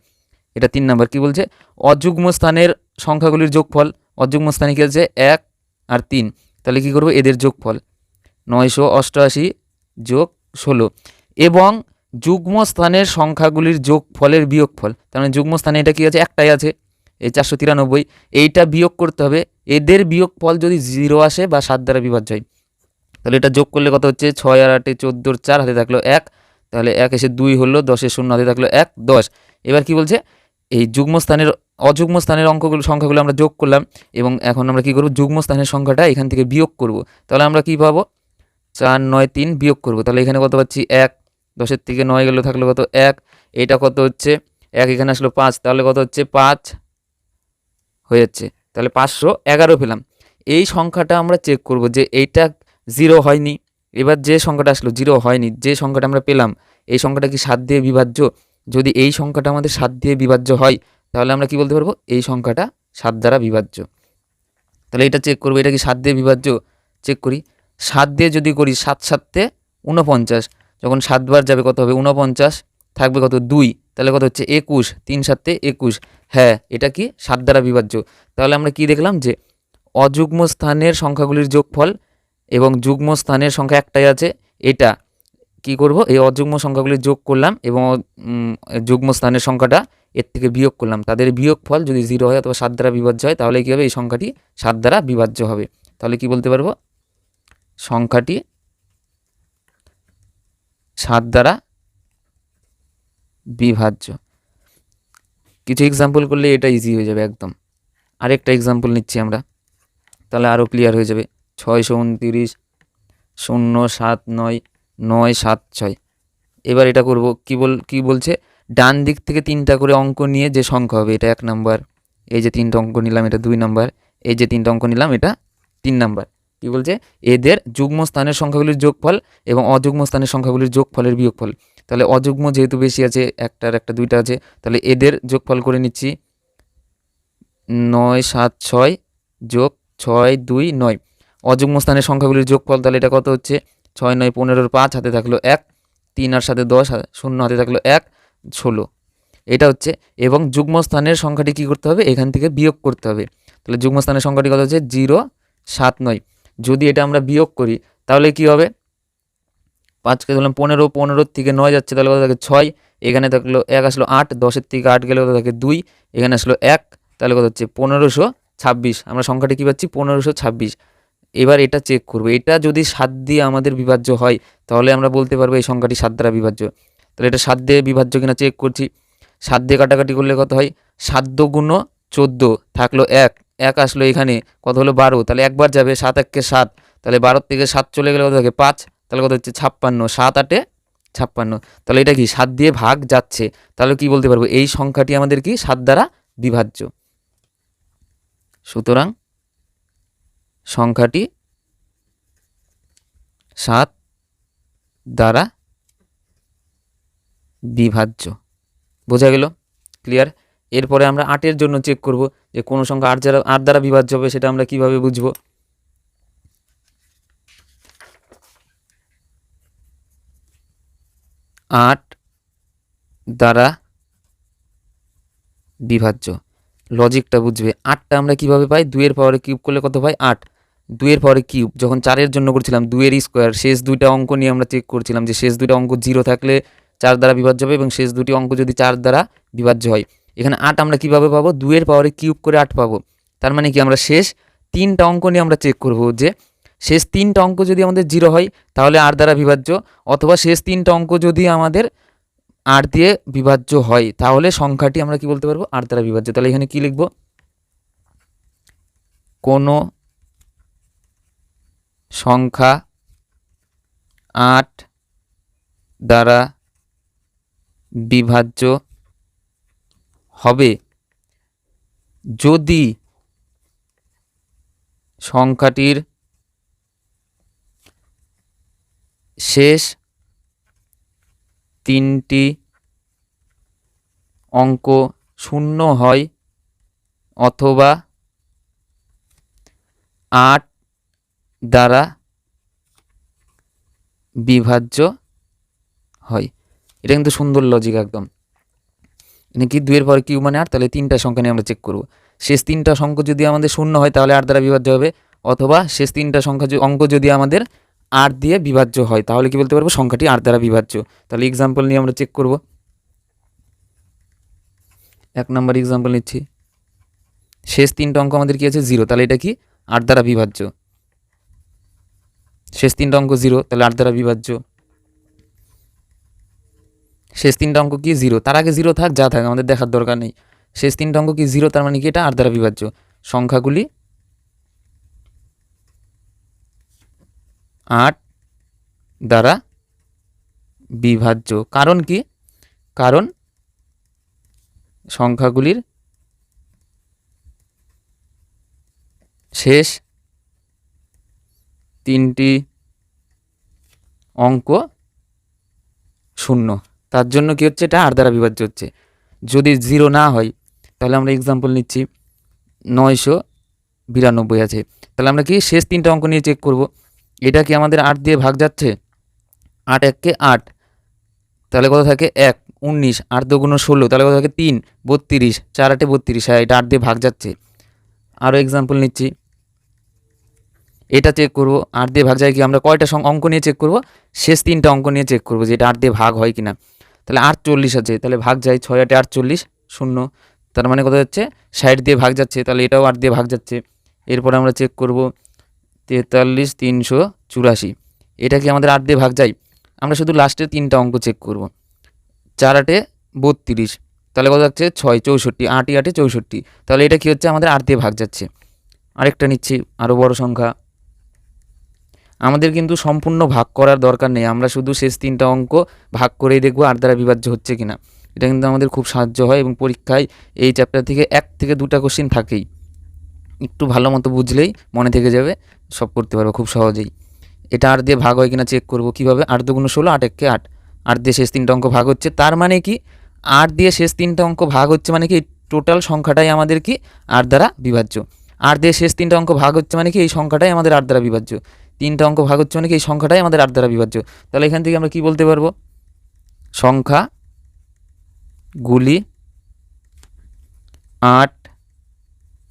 এটা 3 নাম্বার। কি বলছে, অযুগ্ম স্থানের সংখ্যাগুলির যোগফল, অযুগ্ম স্থানে কি আছে 1 আর 3, তাহলে কি করব, এদের যোগফল 988 যোগ 16, এবং যুগ্ম স্থানের সংখ্যাগুলির যোগফলের বিয়োগফল। তার মানে যুগ্ম স্থানে এটা কি আছে, একটাই আছে, এই 493, এইটা বিয়োগ করতে হবে। এদের বিয়োগফল যদি 0 আসে বা 7 দ্বারা বিভাজ্য হয়, তাহলে এটা যোগ করলে কত হচ্ছে, 6 আর 8 14, 4 হাতে থাকলো 1, তাহলে 1 এসে 2 হলো, 10 এর 0 হাতে থাকলো 1, 10। এবার কি বলছে, এই যুগ্ম স্থানের অযুগ্ম স্থানের সংখ্যাগুলো আমরা যোগ করলাম এবং এখন আমরা কি করব, যুগ্ম স্থানের সংখ্যাটা এখান থেকে বিয়োগ করব। তাহলে আমরা কি পাবো, 4 9 3 বিয়োগ করব। তাহলে এখানে কত পাচ্ছি, 1, 10 থেকে 9 গেল, থাকলো কত 1, এটা কত হচ্ছে 1, এখানে আসলো 5, তাহলে কত হচ্ছে 5 হয়ে যাচ্ছে। তাহলে 511 পেলাম। এই সংখ্যাটা আমরা চেক করব যে এইটা 0 হয়নি। এবার যে সংখ্যাটা আসলো 0 হয়নি, যে সংখ্যাটা আমরা পেলাম এই সংখ্যাটা কি 7 দিয়ে বিভাজ্য? যদি এই সংখ্যাটা আমাদের 7 দিয়ে বিভাজ্য হয় তাহলে আমরা কি বলতে পারবো, এই সংখ্যাটা 7 দ্বারা বিভাজ্য। তাহলে এটা চেক করবো, এটা কি 7 দিয়ে বিভাজ্য, চেক করি। 7 দিয়ে যদি করি, 7 7 49, যখন 7 বার যাবে কত হবে 49, থাকবে কত 2, তাহলে কত হচ্ছে 21, 3 7 21। হ্যাঁ, এটা কি 7 দ্বারা বিভাজ্য। তাহলে আমরা কি দেখলাম যে অযুগ্ম স্থানের সংখ্যাগুলির যোগফল এবং যুগ্ম স্থানের সংখ্যা একটাই আছে, এটা কি করব, এই অযুগ্ম সংখ্যাগুলি যোগ করলাম এবং যুগ্ম স্থানের সংখ্যাটা এর থেকে বিয়োগ করলাম। তাদের বিয়োগফল যদি 0 হয় অথবা 7 দ্বারা বিভাজ্য হয় তাহলে কী হবে, এই সংখ্যাটি 7 দ্বারা বিভাজ্য হবে। তাহলে কি বলতে পারবো, সংখ্যাটি 7 দ্বারা বিভাজ্য। কিছু এক্সাম্পল করলে এটা ইজি হয়ে যাবে একদম। আরেকটা এক্সাম্পল নিচ্ছি আমরা, তাহলে আরও ক্লিয়ার হয়ে যাবে। 629 0 7 9 9 7 6। এবার এটা করব, কি বলছে, ডান দিক থেকে 3টা করে অঙ্ক নিয়ে যে সংখ্যা হবে এটা 1 নাম্বার, এই যে 3টা অঙ্ক নিলাম এটা 2 নাম্বার, এই যে 3টা অঙ্ক নিলাম এটা 3 নাম্বার। কি বলছে, এদের যুগ্ম স্থানের সংখ্যাগুলির যোগফল এবং অযুগ্ম স্থানের সংখ্যাগুলির যোগফলের বিয়োগফল। তাহলে অযুগ্ম যেহেতু বেশি আছে, একটার একটা 2টা আছে, তাহলে এদের যোগফল করে নিচ্ছি 9 7 6 যোগ 6 2 9। অযুগ্ম স্থানের সংখ্যাগুলির যোগফল, তাহলে এটা কত হচ্ছে 6 9 15, 5 হাতে থাকলো 1, 3 আর 7 10, 0 হাতে থাকলো 1, 16। এটা হচ্ছে, এবং যুগ্ম স্থানের সংখ্যাটি কি করতে হবে, এখান থেকে বিয়োগ করতে হবে। তাহলে যুগ্ম স্থানের সংখ্যাটি কত হচ্ছে 0 7 9। যদি এটা আমরা বিয়োগ করি তাহলে কি হবে, 5কে ধরলাম 15, 15 থেকে 9 যাচ্ছে তাহলে কত থাকে 6, এখানে থাকলো 1 আসলো 8, 10 থেকে 8 গেলে কত থাকে 2, এখানে আসলো 1, তাহলে কত হচ্ছে 1526। আমরা সংখ্যাটি কী পাচ্ছি 1526। এবার এটা চেক করবো, এটা যদি 7 দিয়ে আমাদের বিভাজ্য হয় তাহলে আমরা বলতে পারবো এই সংখ্যাটি 7 দ্বারা বিভাজ্য। তাহলে এটা 7 দিয়ে বিভাজ্য কিনা চেক করছি। 7 দিয়ে কাটাকাটি করলে কত হয়, 7 গুণ 14, থাকলো 1, 1 আসলো এখানে কত হলো 12, তাহলে একবার যাবে 7 1 7, তাহলে 12 থেকে 7 চলে গেলে কত থাকে 5, তাহলে কত হচ্ছে 56, 7 8 56। তাহলে এটা কি 7 দিয়ে ভাগ যাচ্ছে, তাহলে কি বলতে পারবো এই সংখ্যাটি আমাদের কি 7 দ্বারা বিভাজ্য। সুতরাং সংখ্যাটি 7 দ্বারা বিভাজ্য। বোঝা গেল, ক্লিয়ার। এরপরে আমরা 8-এর জন্য চেক করব যে কোন সংখ্যা 8 দ্বারা বিভাজ্য হবে, সেটা আমরা কিভাবে বুঝবো। 8 দ্বারা বিভাজ্য, লজিকটা বুঝবে। 8টা আমরা কিভাবে পাই, 2-এর পাওয়ারে কিউব করলে কত পাই 8, 2-এর পাওয়ারে কিউব। যখন 4-এর জন্য করছিলাম 2-এর স্কোয়ার, শেষ 2টা অঙ্ক নিয়ে আমরা চেক করছিলাম যে শেষ 2টা অঙ্ক 0 থাকলে 4 দ্বারা বিভাজ্য হবে এবং শেষ 2টি অঙ্ক যদি 4 দ্বারা বিভাজ্য হয়। এখানে 8 আমরা কিভাবে পাবো, 2-এর পাওয়ারে কিউব করে 8 পাবো। তার মানে কি, আমরা শেষ 3টা অঙ্ক নিয়ে আমরা চেক করব যে শেষ 3টা অঙ্ক যদি আমাদের 0 হয় তাহলে 8 দ্বারা বিভাজ্য, অথবা শেষ 3টা অঙ্ক যদি আমাদের 8 দিয়ে বিভাজ্য হয় তাহলে সংখ্যাটি আমরা কি বলতে পারবো 8 দ্বারা বিভাজ্য। তাহলে এখানে কি লিখব, কোনো সংখ্যা 8 দ্বারা বিভাজ্য হবে যদি সংখ্যাটির শেষ 3টি অঙ্ক 0 হয় অথবা 8 দ্বারা বিভাজ্য হয়। এটা কিন্তু সুন্দর লজিক একদম। এখানে কি 2-এর পাওয়ারে কিউব মানে 8, তাহলে 3টা সংখ্যা নিয়ে আমরা চেক করব। শেষ 3টা সংখ্যা যদি আমাদের 0 হয় তাহলে 8 দ্বারা বিভাজ্য হবে, অথবা শেষ 3টা সংখ্যা অঙ্ক যদি আমাদের 8 দিয়ে বিভাজ্য হয় তাহলে কি বলতে পারবো সংখ্যাটি 8 দ্বারা বিভাজ্য। তাহলে এক্সাম্পল নিয়ে আমরা চেক করব। 1 নম্বর এক্সাম্পল নিচ্ছি, শেষ 3টা অঙ্ক আমাদের কি আছে 0, তাহলে এটা কি 8 দ্বারা বিভাজ্য। শেষ 3টা অঙ্ক 0, তাহলে 8 দ্বারা বিভাজ্য। শেষ 3টা অঙ্ক কি 0, তার আগে 0 থাক যা থাক আমাদের দেখার দরকার নেই। শেষ তিনটা অঙ্ক কি 0, তার মানে কি এটা 8 দ্বারা বিভাজ্য। সংখ্যাগুলি 8 দ্বারা বিভাজ্য। কারণ কি? কারণ সংখ্যাগুলির শেষ তিনটি অঙ্ক 0, তার জন্য কি হচ্ছে, এটা 8 দ্বারা বিভাজ্য হচ্ছে। যদি 0 না হয় তাহলে আমরা এক্সাম্পল নিচ্ছি 992 আছে, তাহলে আমরা কি শেষ তিনটা অঙ্ক নিয়ে চেক করব। এটা কি আমাদের 8 দিয়ে ভাগ যাচ্ছে? 8 1 8, তাহলে কত থাকে 1 19, 8 2 16, তাহলে কত থাকে 3 32, 4 8 32। হ্যাঁ, এটা 8 দিয়ে ভাগ যাচ্ছে। আরও এক্সাম্পল নিচ্ছি, এটা চেক করব 8 দিয়ে ভাগ যায় কি, আমরা কয়টা অঙ্ক নিয়ে চেক করব? শেষ তিনটা অঙ্ক নিয়ে চেক করব যে এটা 8 দিয়ে ভাগ হয় কিনা। তাহলে 48 আছে, তাহলে ভাগ যায় 6 8 48 0, তার মানে কত যাচ্ছে 60 দিয়ে ভাগ যাচ্ছে, তাহলে এটাও 8 দিয়ে ভাগ যাচ্ছে। এরপর আমরা চেক করব 43 384, এটা কি আমাদের 8 দিয়ে ভাগ যায়? আমরা শুধু লাস্টের তিনটা অঙ্ক চেক করব। 4 8 32, তাহলে কত যাচ্ছে 6 64, 8 8 64, তাহলে এটা কি হচ্ছে আমাদের 8 দিয়ে ভাগ যাচ্ছে। আরেকটা নিচ্ছি, আরও বড় সংখ্যা। আমাদের কিন্তু সম্পূর্ণ ভাগ করার দরকার নেই, আমরা শুধু শেষ তিনটা অঙ্ক ভাগ করেই দেখব 8 দ্বারা বিভাজ্য হচ্ছে কিনা। এটা কিন্তু আমাদের খুব সাহায্য হয় এবং পরীক্ষায় এই চ্যাপ্টার থেকে 1 থেকে 2টা কোশ্চিন থাকেই। একটু ভালো মতো বুঝলেই মনে থেকে যাবে, সব করতে পারবো খুব সহজেই। এটা 8 দিয়ে ভাগ হয় কিনা চেক করব কীভাবে? 8 2 16, 8 1 8, 8 দিয়ে শেষ তিনটা অঙ্ক ভাগ হচ্ছে, তার মানে কি 8 দিয়ে শেষ তিনটা অঙ্ক ভাগ হচ্ছে মানে কি টোটাল সংখ্যাটাই আমাদের কি 8 দ্বারা বিভাজ্য। 8 দিয়ে শেষ তিনটা অঙ্ক ভাগ হচ্ছে মানে কি এই সংখ্যাটাই আমাদের 8 দ্বারা বিভাজ্য। তিনটা অঙ্ক ভাগ হচ্ছে মানে কি এই সংখ্যাটাই আমাদের 8 দ্বারা বিভাজ্য। তাহলে এখান থেকে আমরা কি বলতে পারবো? সংখ্যাগুলি 8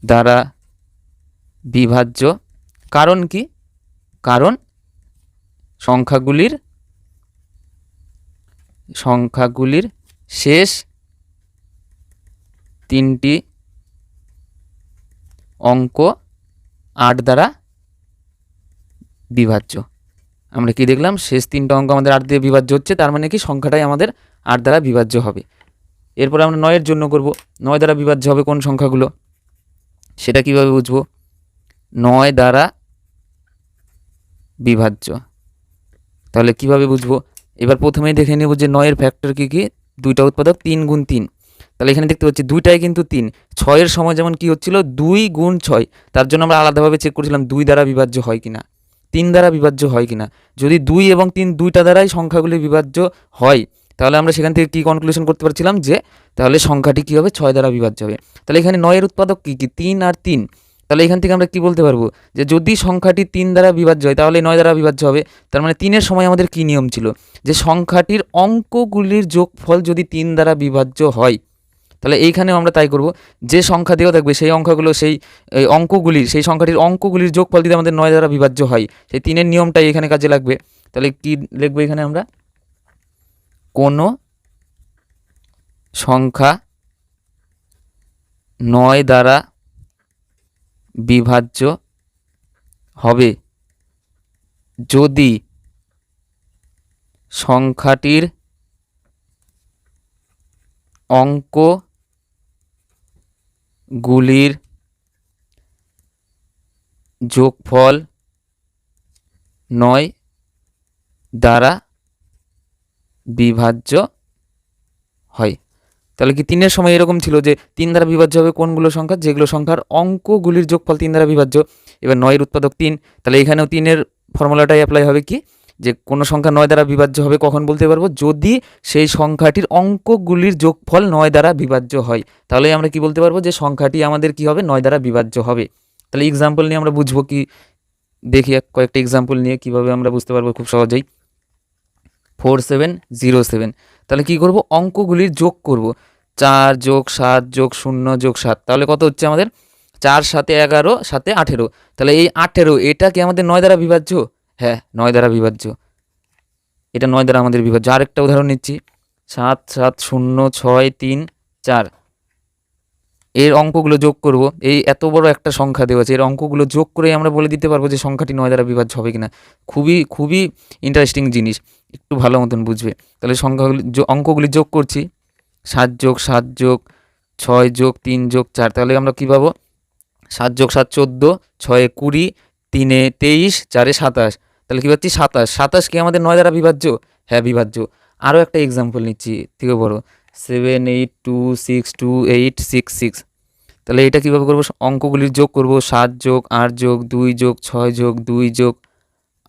দ্বারা বিভাজ্য। কারণ কি? কারণ সংখ্যাগুলির শেষ তিনটি অঙ্ক 8 দ্বারা বিভাজ্য। আমরা কি দেখলাম? শেষ তিনটা অঙ্ক আমাদের 8 দিয়ে বিভাজ্য হচ্ছে, তার মানে কি সংখ্যাটাই আমাদের 8 দ্বারা বিভাজ্য হবে। এরপর আমরা 9 এর জন্য করব। 9 দ্বারা বিভাজ্য হবে কোন সংখ্যাগুলো, সেটা কিভাবে বুঝবো? 9 দ্বারা বিভাজ্য, তাহলে কিভাবে বুঝবো? এবার প্রথমেই দেখে নেব যে 9 এর ফ্যাক্টর কি কি। দুইটা উৎপাদক 3 গুণ 3, তাহলে এখানে দেখতে পাচ্ছি দুইটাই কিন্তু 3। 6 এর সময় যেমন কি হচ্ছিল 2 গুণ 6, তার জন্য আমরা আলাদাভাবে চেক করছিলাম 2 দ্বারা বিভাজ্য হয় কিনা, 3 দ্বারা বিভাজ্য হয় কিনা। যদি 2 এবং 3 দুইটা দ্বারাই সংখ্যাগুলি বিভাজ্য হয়, তাহলে আমরা সেখান থেকে কি কনক্লুশন করতে পারছিলাম যে তাহলে সংখ্যাটি কী হবে? 6 দ্বারা বিভাজ্য হবে। তাহলে এখানে 9 এর উৎপাদক কি কি? 3 আর 3, তাহলে এখান থেকে আমরা কি বলতে পারবো যে যদি সংখ্যাটি 3 দ্বারা বিভাজ্য হয় তাহলে 9 দ্বারা বিভাজ্য হবে। তার মানে 3 এর সময় আমাদের কি নিয়ম ছিল যে সংখ্যাটির অঙ্কগুলির যোগফল যদি 3 দ্বারা বিভাজ্য হয়, তাহলে এইখানেও আমরা তাই করব। যে সংখ্যা দেওয়া থাকবে সেই অঙ্কগুলো সেই সংখ্যাটির অঙ্কগুলির যোগফল যদি আমাদের 9 দ্বারা বিভাজ্য হয়, সেই 3-এর নিয়মটাই এখানে কাজে লাগবে। তাহলে কি লিখবো এখানে আমরা? কোনো সংখ্যা 9 দ্বারা বিভাজ্য হবে যদি সংখ্যাটির অঙ্কগুলির যোগফল 9 দ্বারা বিভাজ্য হয়। তাহলে কি 3-এর সময় এরকম ছিল যে 3 দ্বারা বিভাজ্য হবে কোনগুলো সংখ্যা? যেগুলো সংখ্যার অঙ্কগুলির যোগফল 3 দ্বারা বিভাজ্য। এবার 9 এর উৎপাদক 3, তাহলে এখানেও 3-এর ফর্মুলাটাই অ্যাপ্লাই হবে কি, যে কোনো সংখ্যা 9 দ্বারা বিভাজ্য হবে কখন বলতে পারবো? যদি সেই সংখ্যাটির অঙ্কগুলির যোগফল 9 দ্বারা বিভাজ্য হয়, তাহলে আমরা কি বলতে পারবো যে সংখ্যাটি আমাদের কি হবে? 9 দ্বারা বিভাজ্য হবে। তাহলে এক্সাম্পল নিয়ে আমরা বুঝবো কি, দেখি কয়েকটা এক্সাম্পল নিয়ে কিভাবে আমরা বুঝতে পারবো খুব সহজেই। 4707, তাহলে কি করব? অঙ্কগুলির যোগ করব। 4 যোগ 7 যোগ 0 যোগ 7, তাহলে কত হচ্ছে আমাদের? 4 7 11 7 18, তাহলে এই 18 এটা কি আমাদের 9 দ্বারা বিভাজ্য? হ্যাঁ, 9 দ্বারা বিভাজ্য, এটা 9 দ্বারা আমাদের বিভাজ্য। আরেকটা উদাহরণ নিচ্ছি, 7 7 0 6 3 4, এর অঙ্কগুলো যোগ করব। এই এত বড় একটা সংখ্যা দেওয়া আছে, এর অঙ্কগুলো যোগ করে আমরা বলে দিতে পারবো যে সংখ্যাটি 9 দ্বারা বিভাজ্য হবে কিনা। খুবই খুবই ইন্টারেস্টিং জিনিস, একটু ভালো মতন বুঝবে। তাহলে অঙ্কগুলি যোগ করছি, 7 যোগ 7 যোগ 6 যোগ 3 যোগ 4, তাহলে আমরা কী পাবো? 7 যোগ 7 14, 6 20, 3 23, 4 27, তাহলে কী পাচ্ছি? 27। 27 কি আমাদের 9 দ্বারা বিভাজ্য? হ্যাঁ, বিভাজ্য। আরও একটা এক্সাম্পল নিচ্ছি থেকে বড়, 7 8 2 6 2 8 6 6, তাহলে এটা কীভাবে করবো? অঙ্কগুলির যোগ করব। 7 যোগ 8 যোগ 2 যোগ 6 যোগ 2 যোগ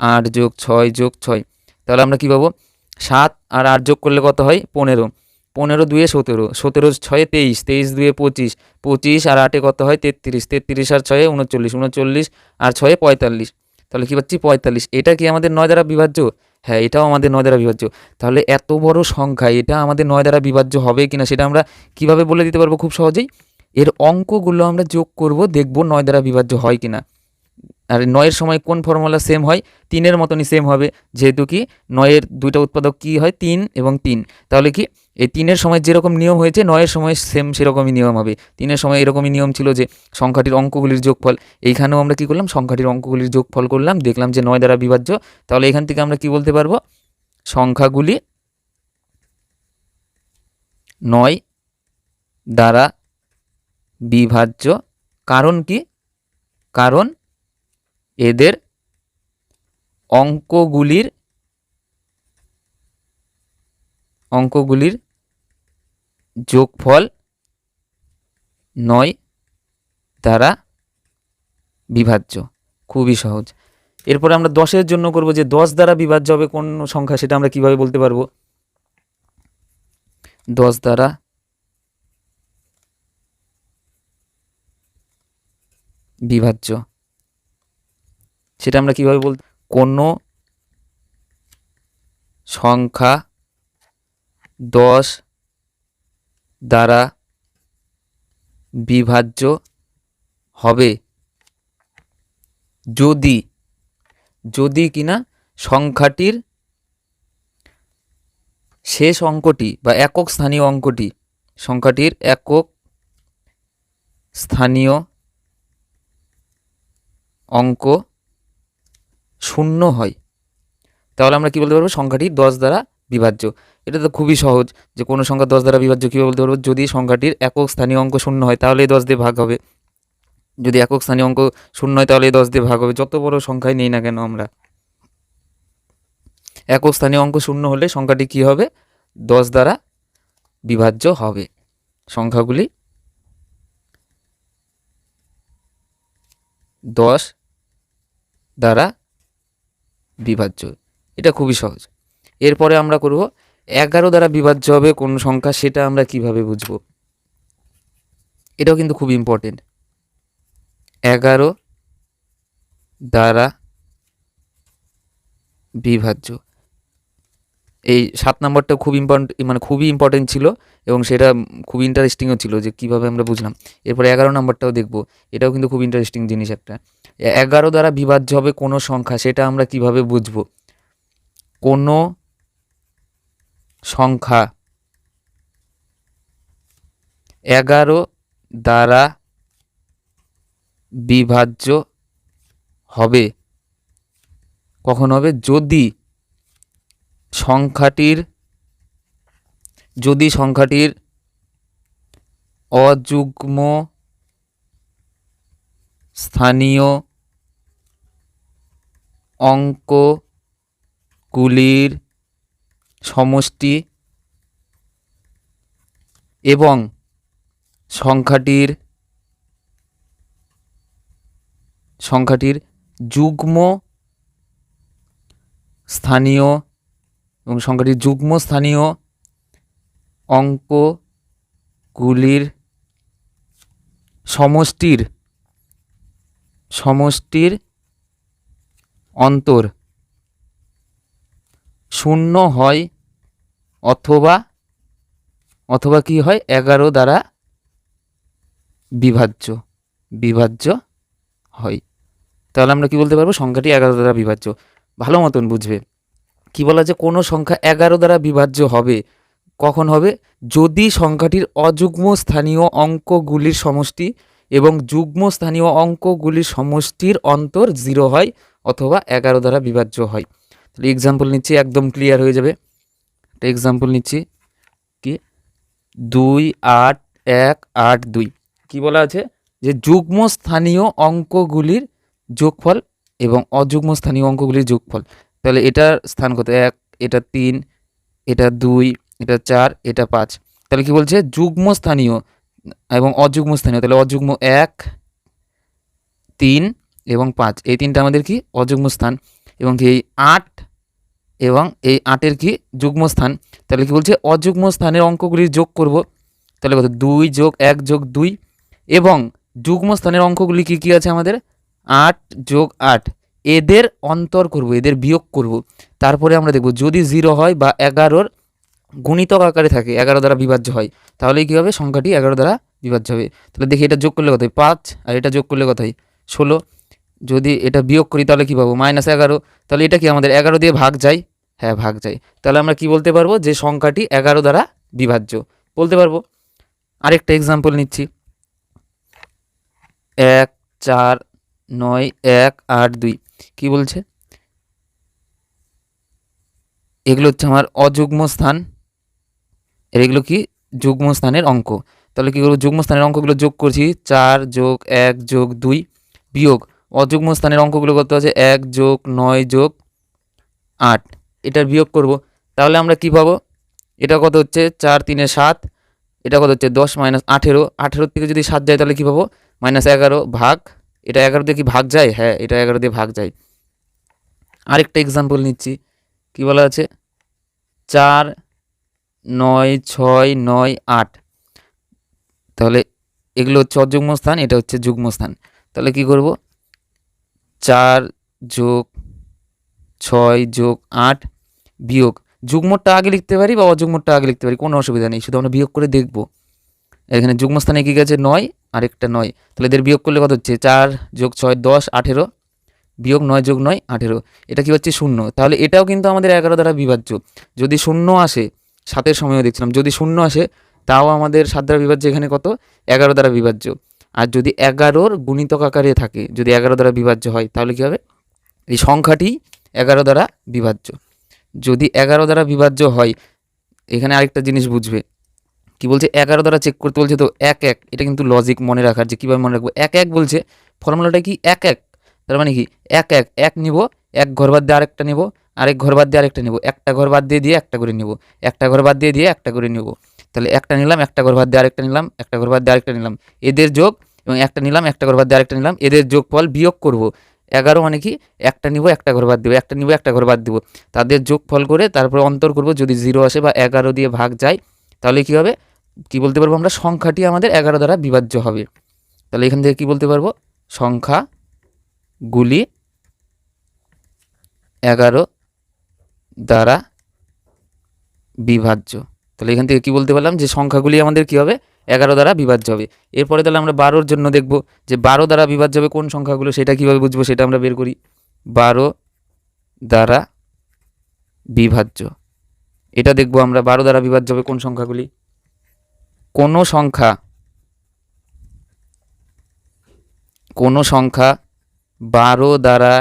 8 যোগ 6 যোগ 6, তাহলে আমরা কী পাবো? 7 আর 8 যোগ করলে কত হয়? 15। 15 2 17, 17 6 23, 23 2 25, 25 আর 8 কত হয়? 33, 33 আর 6 39, 39 আর 6 45, তাহলে কী পাচ্ছি? 45। এটা কি আমাদের 9 দ্বারা বিভাজ্য? হ্যাঁ, এটাও আমাদের 9 দ্বারা বিভাজ্য। তাহলে এত বড় সংখ্যা এটা আমাদের 9 দ্বারা বিভাজ্য হবে কিনা সেটা আমরা কিভাবে বলে দিতে পারবো? খুব সহজেই এর অঙ্কগুলো আমরা যোগ করব, দেখব 9 দ্বারা বিভাজ্য হয় কিনা। আর 9-এর সময় কোন ফর্মুলা সেম হয়? 3-এর মতনই সেম হবে, যেহেতু কি 9-এর দুইটা উৎপাদক কি হয়? 3 এবং 3, তাহলে কি এই 3-এর সময় যেরকম নিয়ম হয়েছে 9-এর সময় সেম সেরকমই নিয়ম হবে। 3-এর সময় এরকমই নিয়ম ছিল যে সংখ্যাটির অঙ্কগুলির যোগফল, এইখানেও আমরা কি করলাম? সংখ্যাটির অঙ্কগুলির যোগফল করলাম, দেখলাম যে 9 দ্বারা বিভাজ্য। তাহলে এখান থেকে আমরা কি বলতে পারবো? সংখ্যাগুলি 9 দ্বারা বিভাজ্য। কারণ কি? কারণ এদের অঙ্কগুলির যোগফল 9 দ্বারা বিভাজ্য। খুবই সহজ। এরপরে আমরা 10-এর জন্য করব, যে 10 দ্বারা বিভাজ্য হবে কোন সংখ্যা সেটা আমরা কিভাবে বলতে পারবো? 10 দ্বারা বিভাজ্য সেটা আমরা কিভাবে বলতে? কোনো সংখ্যা 10 দ্বারা বিভাজ্য হবে যদি কিনা সংখ্যাটির শেষ অঙ্কটি বা একক স্থানীয় অঙ্কটি, সংখ্যাটির একক স্থানীয় অঙ্ক 0 হয়। তাহলে আমরা কি বলতে পারবো? সংখ্যাটি 10 দ্বারা বিভাজ্য। এটা তো খুবই সহজ, যে কোনো সংখ্যা 10 দ্বারা বিভাজ্য কীভাবে বলতে পারবো? যদি সংখ্যাটির একক স্থানীয় অঙ্ক 0 হয় তাহলে 10 দিয়ে ভাগ হবে। যদি একক স্থানীয় অঙ্ক 0 হয় তাহলে 10 দিয়ে ভাগ হবে। যত বড় সংখ্যাই নেই না কেন আমরা, একক স্থানীয় অঙ্ক 0 হলে সংখ্যাটি কি হবে? 10 দ্বারা বিভাজ্য হবে। সংখ্যাগুলি 10 দ্বারা বিভাজ্য, এটা খুবই সহজ। এরপরে আমরা করব 11 দ্বারা বিভাজ্য হবে কোন সংখ্যা সেটা আমরা কিভাবে বুঝব? এটাও কিন্তু খুব ইম্পর্টেন্ট। 11 দ্বারা বিভাজ্য, এই 7 নম্বরটা খুব খুবই ইম্পর্টেন্ট ছিল এবং সেটা খুব ইন্টারেস্টিংও ছিল যে কিভাবে আমরা বুঝলাম। এরপরে 11 নম্বরটাও দেখব, এটাও কিন্তু খুব ইন্টারেস্টিং জিনিস একটা। 11 দ্বারা বিভাজ্য হবে কোনো সংখ্যা সেটা আমরা কিভাবে বুঝব? কোনো সংখ্যা 11 দ্বারা বিভাজ্য হবে কখন হবে? যদি সংখ্যাটির অযুগ্ম স্থানীয় অঙ্কগুলির সমষ্টি এবং সংখ্যাটির যুগ্ম স্থানীয় অঙ্কগুলির সমষ্টির অন্তর 0 হয় অথবা কি হয়? 11 দ্বারা বিভাজ্য হয়। তাহলে আমরা কি বলতে পারবো? সংখ্যাটি 11 দ্বারা বিভাজ্য। ভালো মতন বুঝবে। কি বলা যে কোনো সংখ্যা 11 দ্বারা বিভাজ্য হবে কখন হবে? যদি সংখ্যাটির অযুগ্ম স্থানীয় অঙ্কগুলির সমষ্টি এবং যুগ্ম স্থানীয় অঙ্কগুলির সমষ্টির অন্তর 0 হয় অথবা 11 দ্বারা বিভাজ্য হয়। তাহলে এক্সাম্পল নিচ্ছি, একদম ক্লিয়ার হয়ে যাবে। একটা এক্সাম্পল নিচ্ছি, কি 2 8 1 8 2 কি বলা আছে যে যুগ্ম স্থানীয় অঙ্কগুলির যোগফল এবং অযুগ্ম স্থানীয় অঙ্কগুলির যোগফল। তাহলে এটার স্থান কত? 1, এটা 3, এটা 2, এটা 4, এটা 5। তাহলে কি বলছে যুগ্ম স্থানীয় এবং অযুগ্ম স্থানীয়। তাহলে অযুগ্ম 1, 3 এবং 5 এই তিনটা আমাদের কি অযুগ্ম স্থান, এবং কি এই 8 এবং এই 8-এর কি যুগ্ম স্থান। তাহলে কি বলছে অযুগ্ম স্থানের অঙ্কগুলির যোগ করব। তাহলে কত? 2 যোগ 1 যোগ 2, এবং যুগ্ম স্থানের অঙ্কগুলি কি কি আছে আমাদের? 8 যোগ 8, এদের অন্তর করব, এদের বিয়োগ করব। তারপরে আমরা দেখব যদি 0 হয় বা 11-র গুণিতক আকারে থাকে, 11 দ্বারা বিভাজ্য হয়, তাহলে কি হবে? সংখ্যাটি 11 দ্বারা বিভাজ্য হবে। তাহলে দেখি এটা যোগ করলে কত হয়? 5, আর এটা যোগ করলে কত হয়? 16। যদি এটা বিয়োগ করি তাহলে কি পাবো? -11। তাহলে এটা কি আমাদের 11 দিয়ে ভাগ যায়? হ্যাঁ, ভাগ যায়। তাহলে আমরা কি বলতে পারবো? যে সংখ্যাটি 11 দ্বারা বিভাজ্য বলতে পারবো। আরেকটা এক্সাম্পল নিচ্ছি, 1 4 9 1 8 2 কি বলছে? এগুলো হচ্ছে আমার অযুগ্ম স্থান, আর এগুলো কি যুগ্ম স্থানের অঙ্ক। তাহলে কি করবো? যুগ্ম স্থানের অঙ্কগুলো যোগ করছি, 4 যোগ 1 যোগ 2 বিয়োগ অযুগ্ম স্থানের অঙ্কগুলো কত আছে? 1 যোগ 9 যোগ 8, এটার বিয়োগ করব। তাহলে আমরা কি পাবো? এটা কত হচ্ছে? 4 3 7, এটা কত হচ্ছে? 10 18, 18 থেকে যদি 7 যায় তাহলে কি পাবো? -11 ভাগ, এটা 11 দিয়ে কি ভাগ যায়? হ্যাঁ, এটা 11 দিয়ে ভাগ যায়। আরেকটা এক্সাম্পল নিচ্ছি, কি বলা আছে? 4 9 6 9 8, তাহলে এগুলো হচ্ছে অযুগ্ম স্থান, এটা হচ্ছে যুগ্ম স্থান। তাহলে কি করব? 4 যোগ 6 যোগ 8 বিয়োগ, যুগ্মটা আগে লিখতে পারি বা অযুগ্মটা আগে লিখতে পারি, কোনো অসুবিধা নেই, শুধু আমরা বিয়োগ করে দেখব। এখানে যুগ্ম স্থানে কি গেছে? 9, আরেকটা 9। তাহলে এদের বিয়োগ করলে কত হচ্ছে? 4 যোগ 6 10 18 বিয়োগ 9 যোগ 9 18, এটা কি হচ্ছে? 0। তাহলে এটাও কিন্তু আমাদের 11 দ্বারা বিভাজ্য। যদি 0 আসে, 7-এর সময়ও দেখছিলাম, যদি 0 আসে তাও আমাদের 7 দ্বারা বিভাজ্য। এখানে কত? 11 দ্বারা বিভাজ্য। আর যদি 11-র গুণিতক আকারে থাকে, যদি 11 দ্বারা বিভাজ্য হয়, তাহলে কি হবে? এই সংখ্যাটি 11 দ্বারা বিভাজ্য। যদি 11 দ্বারা বিভাজ্য হয়, এখানে আরেকটা জিনিস বুঝবে, কি বলছে? 11 দ্বারা চেক করতে বলছে, তো 1 1, এটা কিন্তু লজিক মনে রাখার, যে কীভাবে মনে রাখবো। 1 1 বলছে, ফর্মুলাটা কি? 1 1, তার মানে কি 1 1 1 নিব, এক ঘর বাদ দিয়ে আরেকটা নেব, আরেক ঘর বাদ দিয়ে আরেকটা নেব, একটা ঘর বাদ দিয়ে একটা করে নেব, একটা ঘর বাদ দিয়ে একটা করে নেব। তাহলে একটা নিলাম, একটা ঘর বাদ দিয়ে আরেকটা নিলাম, একটা ঘর বাদ দিয়ে আরেকটা নিলাম, এদের যোগ, এবং একটা নিলাম, একটা ঘর বাদ দিয়ে আরেকটা নিলাম, এদের যোগফল বিয়োগ করব। 11 মানে কি? একটা নিব, একটা ঘর বাদ দিব, একটা নিব, একটা ঘর বাদ দিব, তাদের যোগফল করে তারপরে অন্তর করব। যদি 0 আসে বা 11 দিয়ে ভাগ যায়, তাহলে কি হবে? কি বলতে পারবো আমরা? সংখ্যাটি আমাদের 11 দ্বারা বিভাজ্য হবে। তাহলে এখান থেকে কি বলতে পারবো? সংখ্যাগুলি 11 দ্বারা বিভাজ্য। তাহলে এখান থেকে কি বলতে পারলাম? যে সংখ্যাগুলি আমাদের কি হবে? 11 দ্বারা বিভাজ্য হবে। এরপরে তাহলে আমরা 12-র জন্য দেখব, যে 12 দ্বারা বিভাজ্য হবে কোন সংখ্যাগুলো, সেটা কিভাবে বুঝবো সেটা আমরা বের করি। 12 দ্বারা বিভাজ্য, এটা দেখবো আমরা। 12 দ্বারা বিভাজ্য হবে কোন সংখ্যাগুলি? কোনো সংখ্যা 12 দ্বারা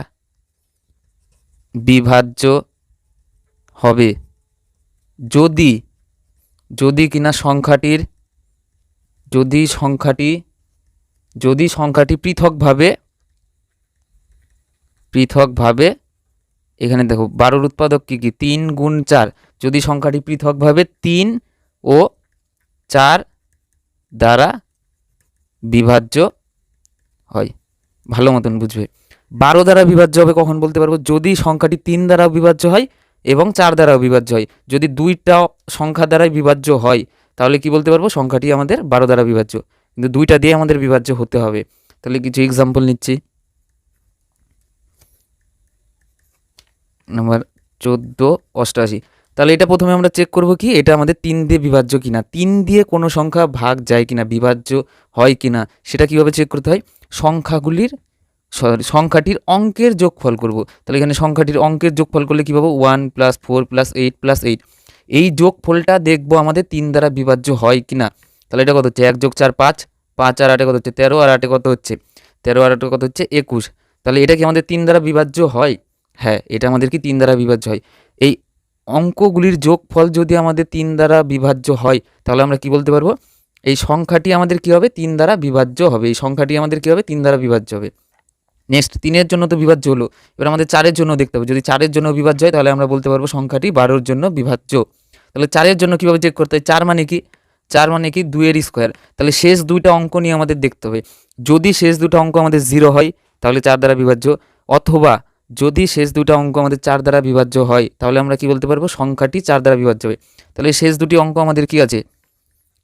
বিভাজ্য হবে যদি কিনা সংখ্যাটি পৃথকভাবে, এখানে দেখো 12-র উৎপাদক কি কি? 3 গুণ 4, যদি সংখ্যাটি পৃথকভাবে 3 ও 4 দ্বারা বিভাজ্য হয়। ভালো মতন বুঝবে। 12 দ্বারা বিভাজ্য হবে কখন বলতে পারবো? যদি সংখ্যাটি 3 দ্বারা বিভাজ্য হয় এবং 4 দ্বারাও বিভাজ্য হয়। যদি দুইটা সংখ্যা দ্বারাই বিভাজ্য হয়, তাহলে কি বলতে পারবো? সংখ্যাটি আমাদের 12 দ্বারা বিভাজ্য। কিন্তু দুইটা দিয়ে আমাদের বিভাজ্য হতে হবে। তাহলে কিছু এক্সাম্পল নিচ্ছি। নাম্বার 14 88, তাহলে এটা প্রথমে আমরা চেক করব কি এটা আমাদের 3 দিয়ে বিভাজ্য কিনা, 3 দিয়ে কোনো সংখ্যা ভাগ যায় কিনা, বিভাজ্য হয় কিনা, সেটা কিভাবে চেক করতে হয়? সংখ্যাটির অঙ্কের যোগফল করব। তাহলে এখানে সংখ্যাটির অঙ্কের যোগফল করলে কি পাবো? 1 + 4 + 8 + 8, এই যোগফলটা দেখবো আমাদের 3 দ্বারা বিভাজ্য হয় কিনা। তাহলে এটা কত হচ্ছে? 1 যোগ 4 5, 5 আর 8 কত হচ্ছে? 13, আর 8 কত হচ্ছে? 13 আর 8 কত হচ্ছে? 21। তাহলে এটা কি আমাদের 3 দ্বারা বিভাজ্য হয়? হ্যাঁ, এটা আমাদের কি 3 দ্বারা বিভাজ্য হয়। এই অঙ্কগুলির যোগফল যদি আমাদের 3 দ্বারা বিভাজ্য হয়, তাহলে আমরা কি বলতে পারবো? এই সংখ্যাটি আমাদের কি হবে 3 দ্বারা বিভাজ্য হবে, এই সংখ্যাটি আমাদের কি হবে 3 দ্বারা বিভাজ্য হবে। নেক্সট 3-এর জন্য তো বিভাজ্য হলো, এবার আমাদের 4-এর জন্য দেখতে হবে। যদি 4-এর জন্য বিভাজ্য হয় তাহলে আমরা বলতে পারবো সংখ্যাটি 12-এর জন্য বিভাজ্য। তাহলে 4-এর জন্য কীভাবে চেক করতে হয়? 4 মানে কি? 4 মানে কি 2-এর স্কোয়ার। তাহলে শেষ দুইটা অঙ্ক নিয়ে আমাদের দেখতে হবে। যদি শেষ দুটো অঙ্ক আমাদের 0 হয় তাহলে 4 দ্বারা বিভাজ্য, অথবা যদি শেষ দুটো অঙ্ক আমাদের 4 দ্বারা বিভাজ্য হয় তাহলে আমরা কি বলতে পারবো? সংখ্যাটি 4 দ্বারা বিভাজ্য হবে। তাহলে শেষ দুটি অঙ্ক আমাদের কি আছে?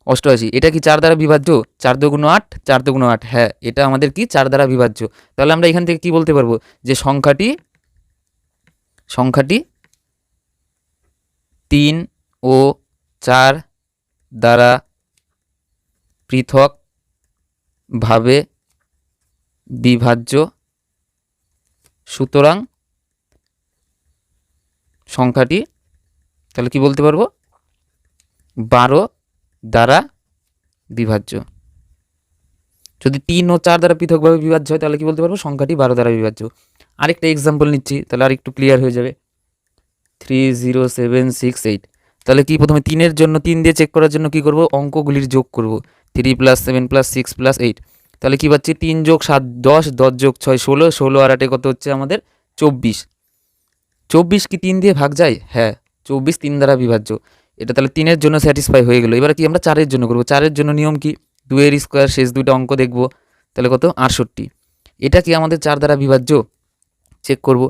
88। এটা কি 4 দ্বারা বিভাজ্য? 4 দুগুণ 8, 4 দুগুণ 8, হ্যাঁ এটা আমাদের কি 4 দ্বারা বিভাজ্য। তাহলে আমরা এখান থেকে কি বলতে পারবো? যে সংখ্যাটি 3 ও 4 দ্বারা পৃথকভাবে বিভাজ্য, সুতরাং সংখ্যাটি তাহলে কি বলতে পারবো? 12 দ্বারা বিভাজ্য। যদি 3 ও 4 দ্বারা পৃথকভাবে বিভাজ্য হয় তাহলে কি বলতে পারবো? সংখ্যাটি 12 দ্বারা বিভাজ্য। আরেকটা এক্সাম্পল নিচ্ছি তাহলে আর একটু ক্লিয়ার হয়ে যাবে। 30768। তাহলে কি প্রথমে 3-এর জন্য 3 দিয়ে চেক করার জন্য কি করব? অঙ্কগুলির যোগ করব। 3 + 7 + 6 + 8। তাহলে কি পাচ্ছি? 3 + 7 10, 10 + 6 16, 16 আর 8 কত হচ্ছে আমাদের? 24। 24 কি 3 দিয়ে ভাগ যায়? হ্যাঁ, 24 3 দ্বারা বিভাজ্য। এটা তাহলে 3-এর জন্য স্যাটিসফাই হয়ে গেল। এবার কি আমরা 4-এর জন্য করব? 4-এর জন্য নিয়ম কি? 2-এর স্কোয়ার, শেষ দুটো অঙ্ক দেখব। তাহলে কত? 68। এটা কি আমাদের 4 দ্বারা বিভাজ্য? চেক করব।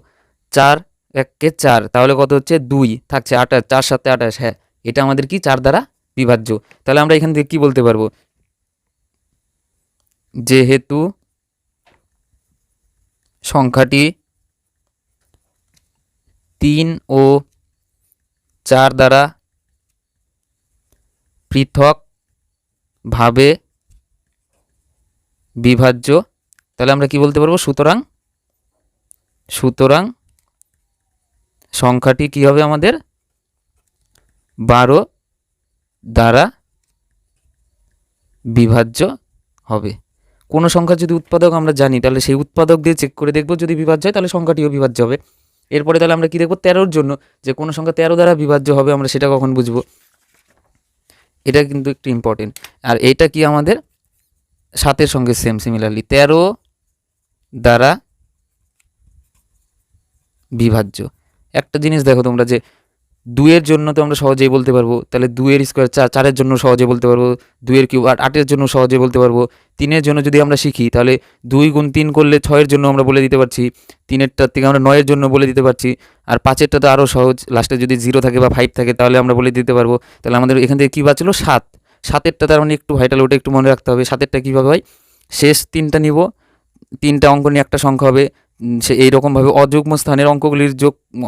4 1 4, তাহলে কত হচ্ছে? 2 থাকছে 28, 4 7 28, হ্যাঁ এটা আমাদের কি 4 দ্বারা বিভাজ্য। তাহলে আমরা এখান থেকে কি বলতে পারবো? যেহেতু সংখ্যাটি 3 ও 4 দ্বারা পৃথকভাবে বিভাজ্য, তাহলে আমরা কি বলতে পারবো? সুতরাং সংখ্যাটি কি হবে আমাদের? 12 দ্বারা বিভাজ্য হবে। কোনো সংখ্যা যদি উৎপাদক আমরা জানি তাহলে সেই উৎপাদক দিয়ে চেক করে দেখব, যদি বিভাজ্য হয় তাহলে সংখ্যাটিও বিভাজ্য হবে। এরপরে তাহলে আমরা কি দেখব? 13-র জন্য যে কোনো সংখ্যা 13 দ্বারা বিভাজ্য হবে আমরা সেটা কখন বুঝবো? এটা কিন্তু একটু ইম্পর্টেন্ট। আর এইটা কি আমাদের 7-এর সঙ্গে সেম সিমিলারলি 13 দ্বারা বিভাজ্য। একটা জিনিস দেখো তোমরা, যে 2-এর জন্য তো আমরা সহজেই বলতে পারবো, তাহলে 2-এর স্কোয়ার 4, 4-এর জন্য সহজে বলতে পারবো, 2-এর কিউব 8, 8-এর জন্য সহজে বলতে পারবো। 3-এর জন্য যদি আমরা শিখি তাহলে 2 গুণ 3 করলে 6-এর জন্য আমরা বলে দিতে পারছি, 3-এরটার থেকে আমরা 9-এর জন্য বলে দিতে পারছি, আর 5-এরটা তো আরও সহজ, লাস্টে যদি 0 থাকে বা 5 থাকে তাহলে আমরা বলে দিতে পারবো। তাহলে আমাদের এখান থেকে কী বাঁচলো? 7। 7-এরটা তার মানে একটু ভাইটাল, ওটা একটু মনে রাখতে হবে। 7-এরটা কীভাবে হয়? শেষ 3টা নিব, 3টা অঙ্ক নিয়ে একটা সংখ্যা হবে, সে এইরকমভাবে অযুগ্ম স্থানের অঙ্কগুলির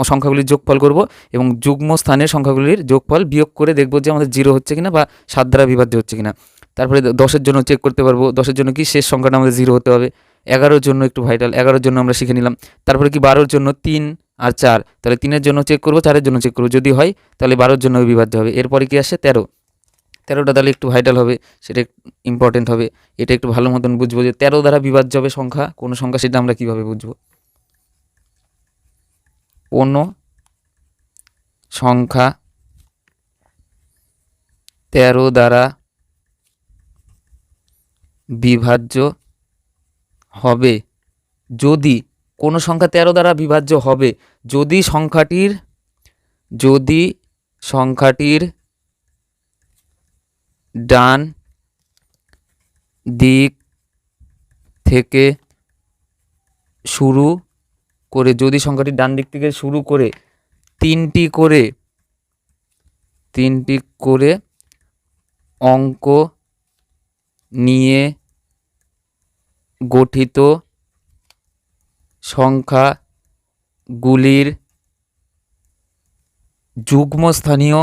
সংখ্যাগুলির যোগফল করব এবং যুগ্ম স্থানের সংখ্যাগুলির যোগফল বিয়োগ করে দেখব যে আমাদের 0 হচ্ছে কিনা বা 7 দ্বারা বিভাজ্য হচ্ছে কিনা। তারপরে 10-এর জন্য চেক করতে পারবো, 10-এর জন্য কি শেষ সংখ্যাটা আমাদের 0 হতে হবে। 11-র জন্য একটু ভাইটাল, 11-র জন্য আমরা শিখে নিলাম। তারপরে কি 12-র জন্য 3 আর 4, তাহলে 3-এর জন্য চেক করবো, 4-এর জন্য চেক করবো, যদি হয় তাহলে 12-র জন্য বিভাজ্য হবে। এরপরে কি আসে? 13। 13টা তাহলে একটু ভাইটাল হবে, সেটা ইম্পর্টেন্ট হবে। এটা একটু ভালো মতন বুঝবো যে 13 দ্বারা বিভাজ্য হবে সংখ্যা, কোনো সংখ্যা সেটা আমরা কীভাবে বুঝবো? কোনো সংখ্যা 13 দ্বারা বিভাজ্য হবে যদি, কোনো সংখ্যা 13 দ্বারা বিভাজ্য হবে যদি সংখ্যাটির ডান দিক থেকে শুরু করে, যদি সংখ্যাটির ডান দিক থেকে শুরু করে তিনটি করে অঙ্ক নিয়ে গঠিত সংখ্যাগুলির যুগ্মস্থানীয়,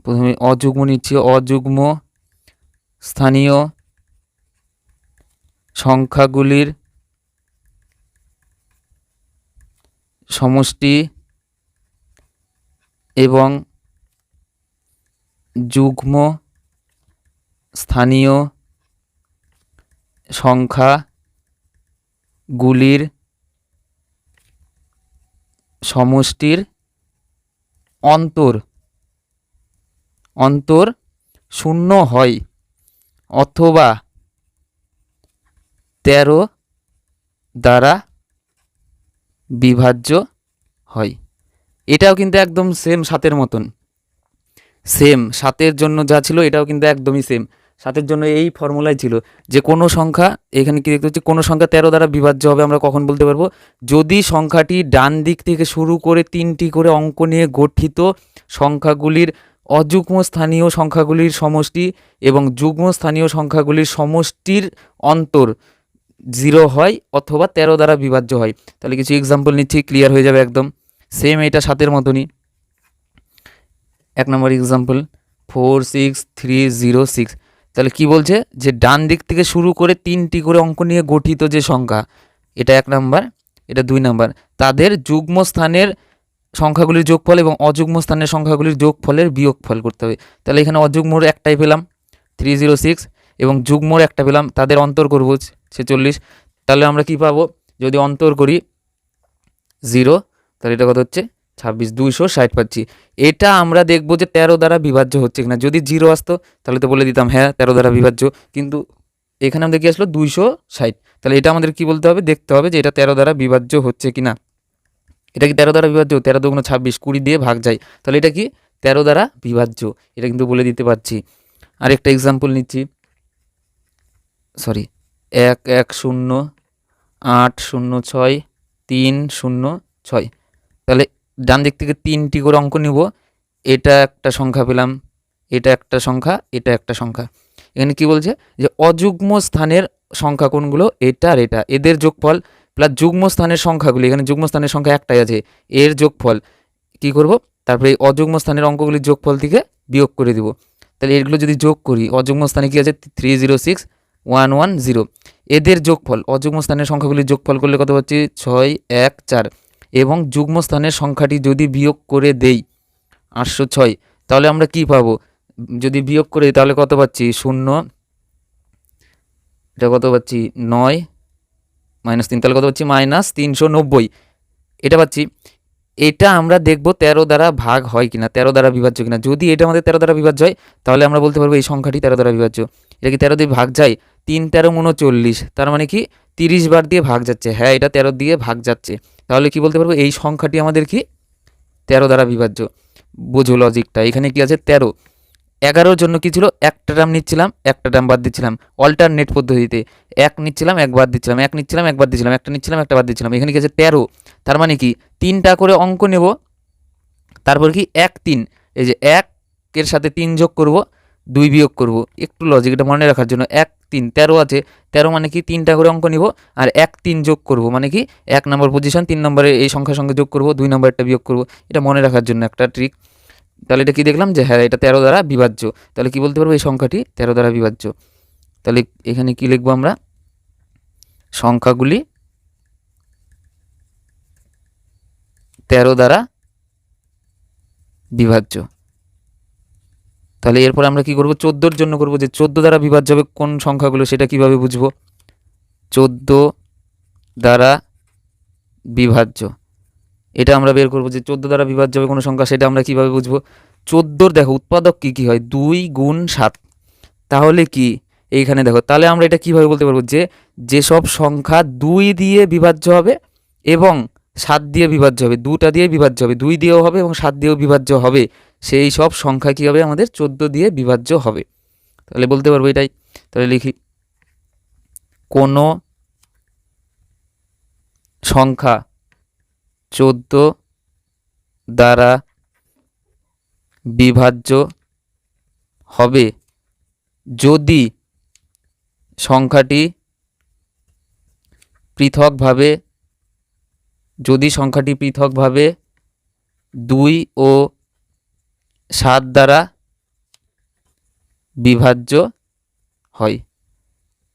প্রথমে অযুগ্ম নিচ্ছি, অযুগ্ম স্থানীয় সংখ্যাগুলির সমষ্টি এবং যুগ্ম স্থানীয় সংখ্যাগুলির সমষ্টির অন্তর শূন্য হয় অথবা 13 দ্বারা বিভাজ্য হয়। এটাও কিন্তু একদম সেম 7-এর মতন, সেম 7-এর জন্য যা ছিল এটাও কিন্তু একদমই সেম। 7-এর জন্য এই ফর্মুলাই ছিল যে কোনো সংখ্যা, এখানে কি দেখতে হচ্ছে, কোনো সংখ্যা 13 দ্বারা বিভাজ্য হবে আমরা কখন বলতে পারবো, যদি সংখ্যাটি ডান দিক থেকে শুরু করে 3টি করে অঙ্ক নিয়ে গঠিত সংখ্যাগুলির অযুগ্ম স্থানীয় সংখ্যাগুলির সমষ্টি এবং যুগ্ম স্থানীয় সংখ্যাগুলির সমষ্টির অন্তর 0 হয় অথবা 13 দ্বারা বিভাজ্য হয়। তাহলে কিছু এক্সাম্পল নিচ্ছি, ক্লিয়ার হয়ে যাবে একদম। সেম এটা 7-এর মতনই। 1 নম্বর এক্সাম্পল 46306। তাহলে কি বলছে যে ডান দিক থেকে শুরু করে 3টি করে অঙ্ক নিয়ে গঠিত যে সংখ্যা, এটা 1 নাম্বার, এটা 2 নাম্বার, তাদের যুগ্ম স্থানের সংখ্যাগুলির যোগফল এবং অযুগ্ম স্থানের সংখ্যাগুলির যোগফলের বিয়োগফল করতে হবে। তাহলে এখানে অযুগ্মর একটাই পেলাম 306 এবং যুগ্মর একটা পেলাম, তাদের অন্তর করব 46। তাহলে আমরা কি পাবো, যদি অন্তর করি 0, তাহলে এটা কত হচ্ছে 26, 260 পাচ্ছি। এটা আমরা দেখবো যে 13 দ্বারা বিভাজ্য হচ্ছে কিনা। যদি 0 আসতো তাহলে তো বলে দিতাম হ্যাঁ 13 দ্বারা বিভাজ্য, কিন্তু এখানে আমাদের কি আসলো 260। তাহলে এটা আমাদের কি বলতে হবে, দেখতে হবে যে এটা 13 দ্বারা বিভাজ্য হচ্ছে কিনা। এটা কি 13 দ্বারা বিভাজ্য, 13 × 26, 20 দিয়ে ভাগ যায়, তাহলে এটা কি 13 দ্বারা বিভাজ্য, এটা কিন্তু বলে দিতে পারছি। আরেকটা এক্সাম্পল নিচ্ছি, 1108063006। তাহলে ডান দিক থেকে 3টি করে অঙ্ক নিব, এটা একটা সংখ্যা পেলাম, এটা একটা সংখ্যা, এটা একটা সংখ্যা। এখানে কি বলছে যে অযুগ্ম স্থানের সংখ্যা কোনগুলো, এটা আর এটা, এদের যোগফল প্লাস যুগ্ম স্থানের সংখ্যাগুলি, এখানে যুগ্ম স্থানের সংখ্যা একটাই আছে, এর যোগফল কি করব, তারপরে এই অযুগ্ম স্থানের অঙ্কগুলির যোগফল থেকে বিয়োগ করে দিব। তাহলে এগুলো যদি যোগ করি, অযুগ্ম স্থানে কি আছে 306110, এদের যোগফল অযুগ্ম স্থানের সংখ্যাগুলির যোগফল করলে কত পাচ্ছি 614, এবং যুগ্ম স্থানের সংখ্যাটি যদি বিয়োগ করে দেই 806, তাহলে আমরা কি পাবো, যদি বিয়োগ করে দিই তাহলে কত পাচ্ছি 0, এটা কত পাচ্ছি 9 - 3, তাহলে কত পাচ্ছি -390, এটা পাচ্ছি। এটা আমরা দেখব 13 দ্বারা ভাগ হয় কিনা, 13 দ্বারা বিভাজ্য কিনা। যদি এটা আমাদের 13 দ্বারা বিভাজ্য হয় তাহলে আমরা বলতে পারবো এই সংখ্যাটি 13 দ্বারা বিভাজ্য। এটা কি 13 দিয়ে ভাগ যায়, 3 × 13 = 39, তার মানে কি 30 বার দিয়ে ভাগ যাচ্ছে, হ্যাঁ এটা 13 দিয়ে ভাগ যাচ্ছে। তাহলে কি বলতে পারবো এই সংখ্যাটি আমাদের কি 13 দ্বারা বিভাজ্য। বুঝো লজিকটা, এখানে কি আছে 13, 11-র জন্য কি ছিল, একটা টার্ম নিচ্ছিলাম, একটা টার্ম বাদ দিচ্ছিলাম, অল্টারনেট পদ্ধতিতে 1 নিচ্ছিলাম 1 বাদ দিচ্ছিলাম, 1 নিচ্ছিলাম 1 বাদ দিচ্ছিলাম, একটা নিচ্ছিলাম একটা বাদ দিচ্ছিলাম। এখানে কি আছে 13, তার মানে কি 3টা করে অঙ্ক নেব, তারপর কি 1 3, এই যে 1-এর সাথে 3 যোগ করব, 2 বিয়োগ করব, একটু লজিক এটা মনে রাখার জন্য। 1 3 13 আছে, 13 মানে কি 3টা করে অঙ্ক নিব আর 1 3 যোগ করব, মানে কি 1 নম্বর পজিশন, 3 নম্বরে এই সংখ্যার সঙ্গে যোগ করব, 2 নম্বরটা বিয়োগ করব, এটা মনে রাখার জন্য একটা ট্রিক। তাহলে এটা কি দেখলাম যে হ্যাঁ এটা 13 দ্বারা বিভাজ্য। তাহলে কি বলতে পারবো এই সংখ্যাটি 13 দ্বারা বিভাজ্য। তাহলে এখানে কি লিখবো আমরা, সংখ্যাগুলি 13 দ্বারা বিভাজ্য। তাহলে এরপর আমরা কি করব, 14-র জন্য করব, যে 14 দ্বারা বিভাজ্য হবে কোন সংখ্যাগুলো সেটা কিভাবে বুঝবো, 14 দ্বারা বিভাজ্য এটা আমরা বের করব, যে 14 দ্বারা বিভাজ্য হবে কোন সংখ্যা সেটা আমরা কিভাবে বুঝবো। 14-র দেখো উৎপাদক কি কি হয়, 2 × 7, তাহলে কি এইখানে দেখো, তাহলে আমরা এটা কিভাবে বলতে পারবো যে যেসব সংখ্যা 2 দিয়ে বিভাজ্য হবে এবং 7 দিয়ে বিভাজ্য হবে, দুটা দিয়ে বিভাজ্য হবে, 2 দিয়েও হবে এবং 7 দিয়েও বিভাজ্য হবে, সেই সব সংখ্যা কী হবে আমাদের 14 দিয়ে বিভাজ্য হবে। তাহলে বলতে পারবো এটাই। তাহলে লিখি, কোনো সংখ্যা 14 দ্বারা বিভাজ্য হবে যদি সংখ্যাটি পৃথকভাবে 2 ও 7 দ্বারা বিভাজ্য হয়।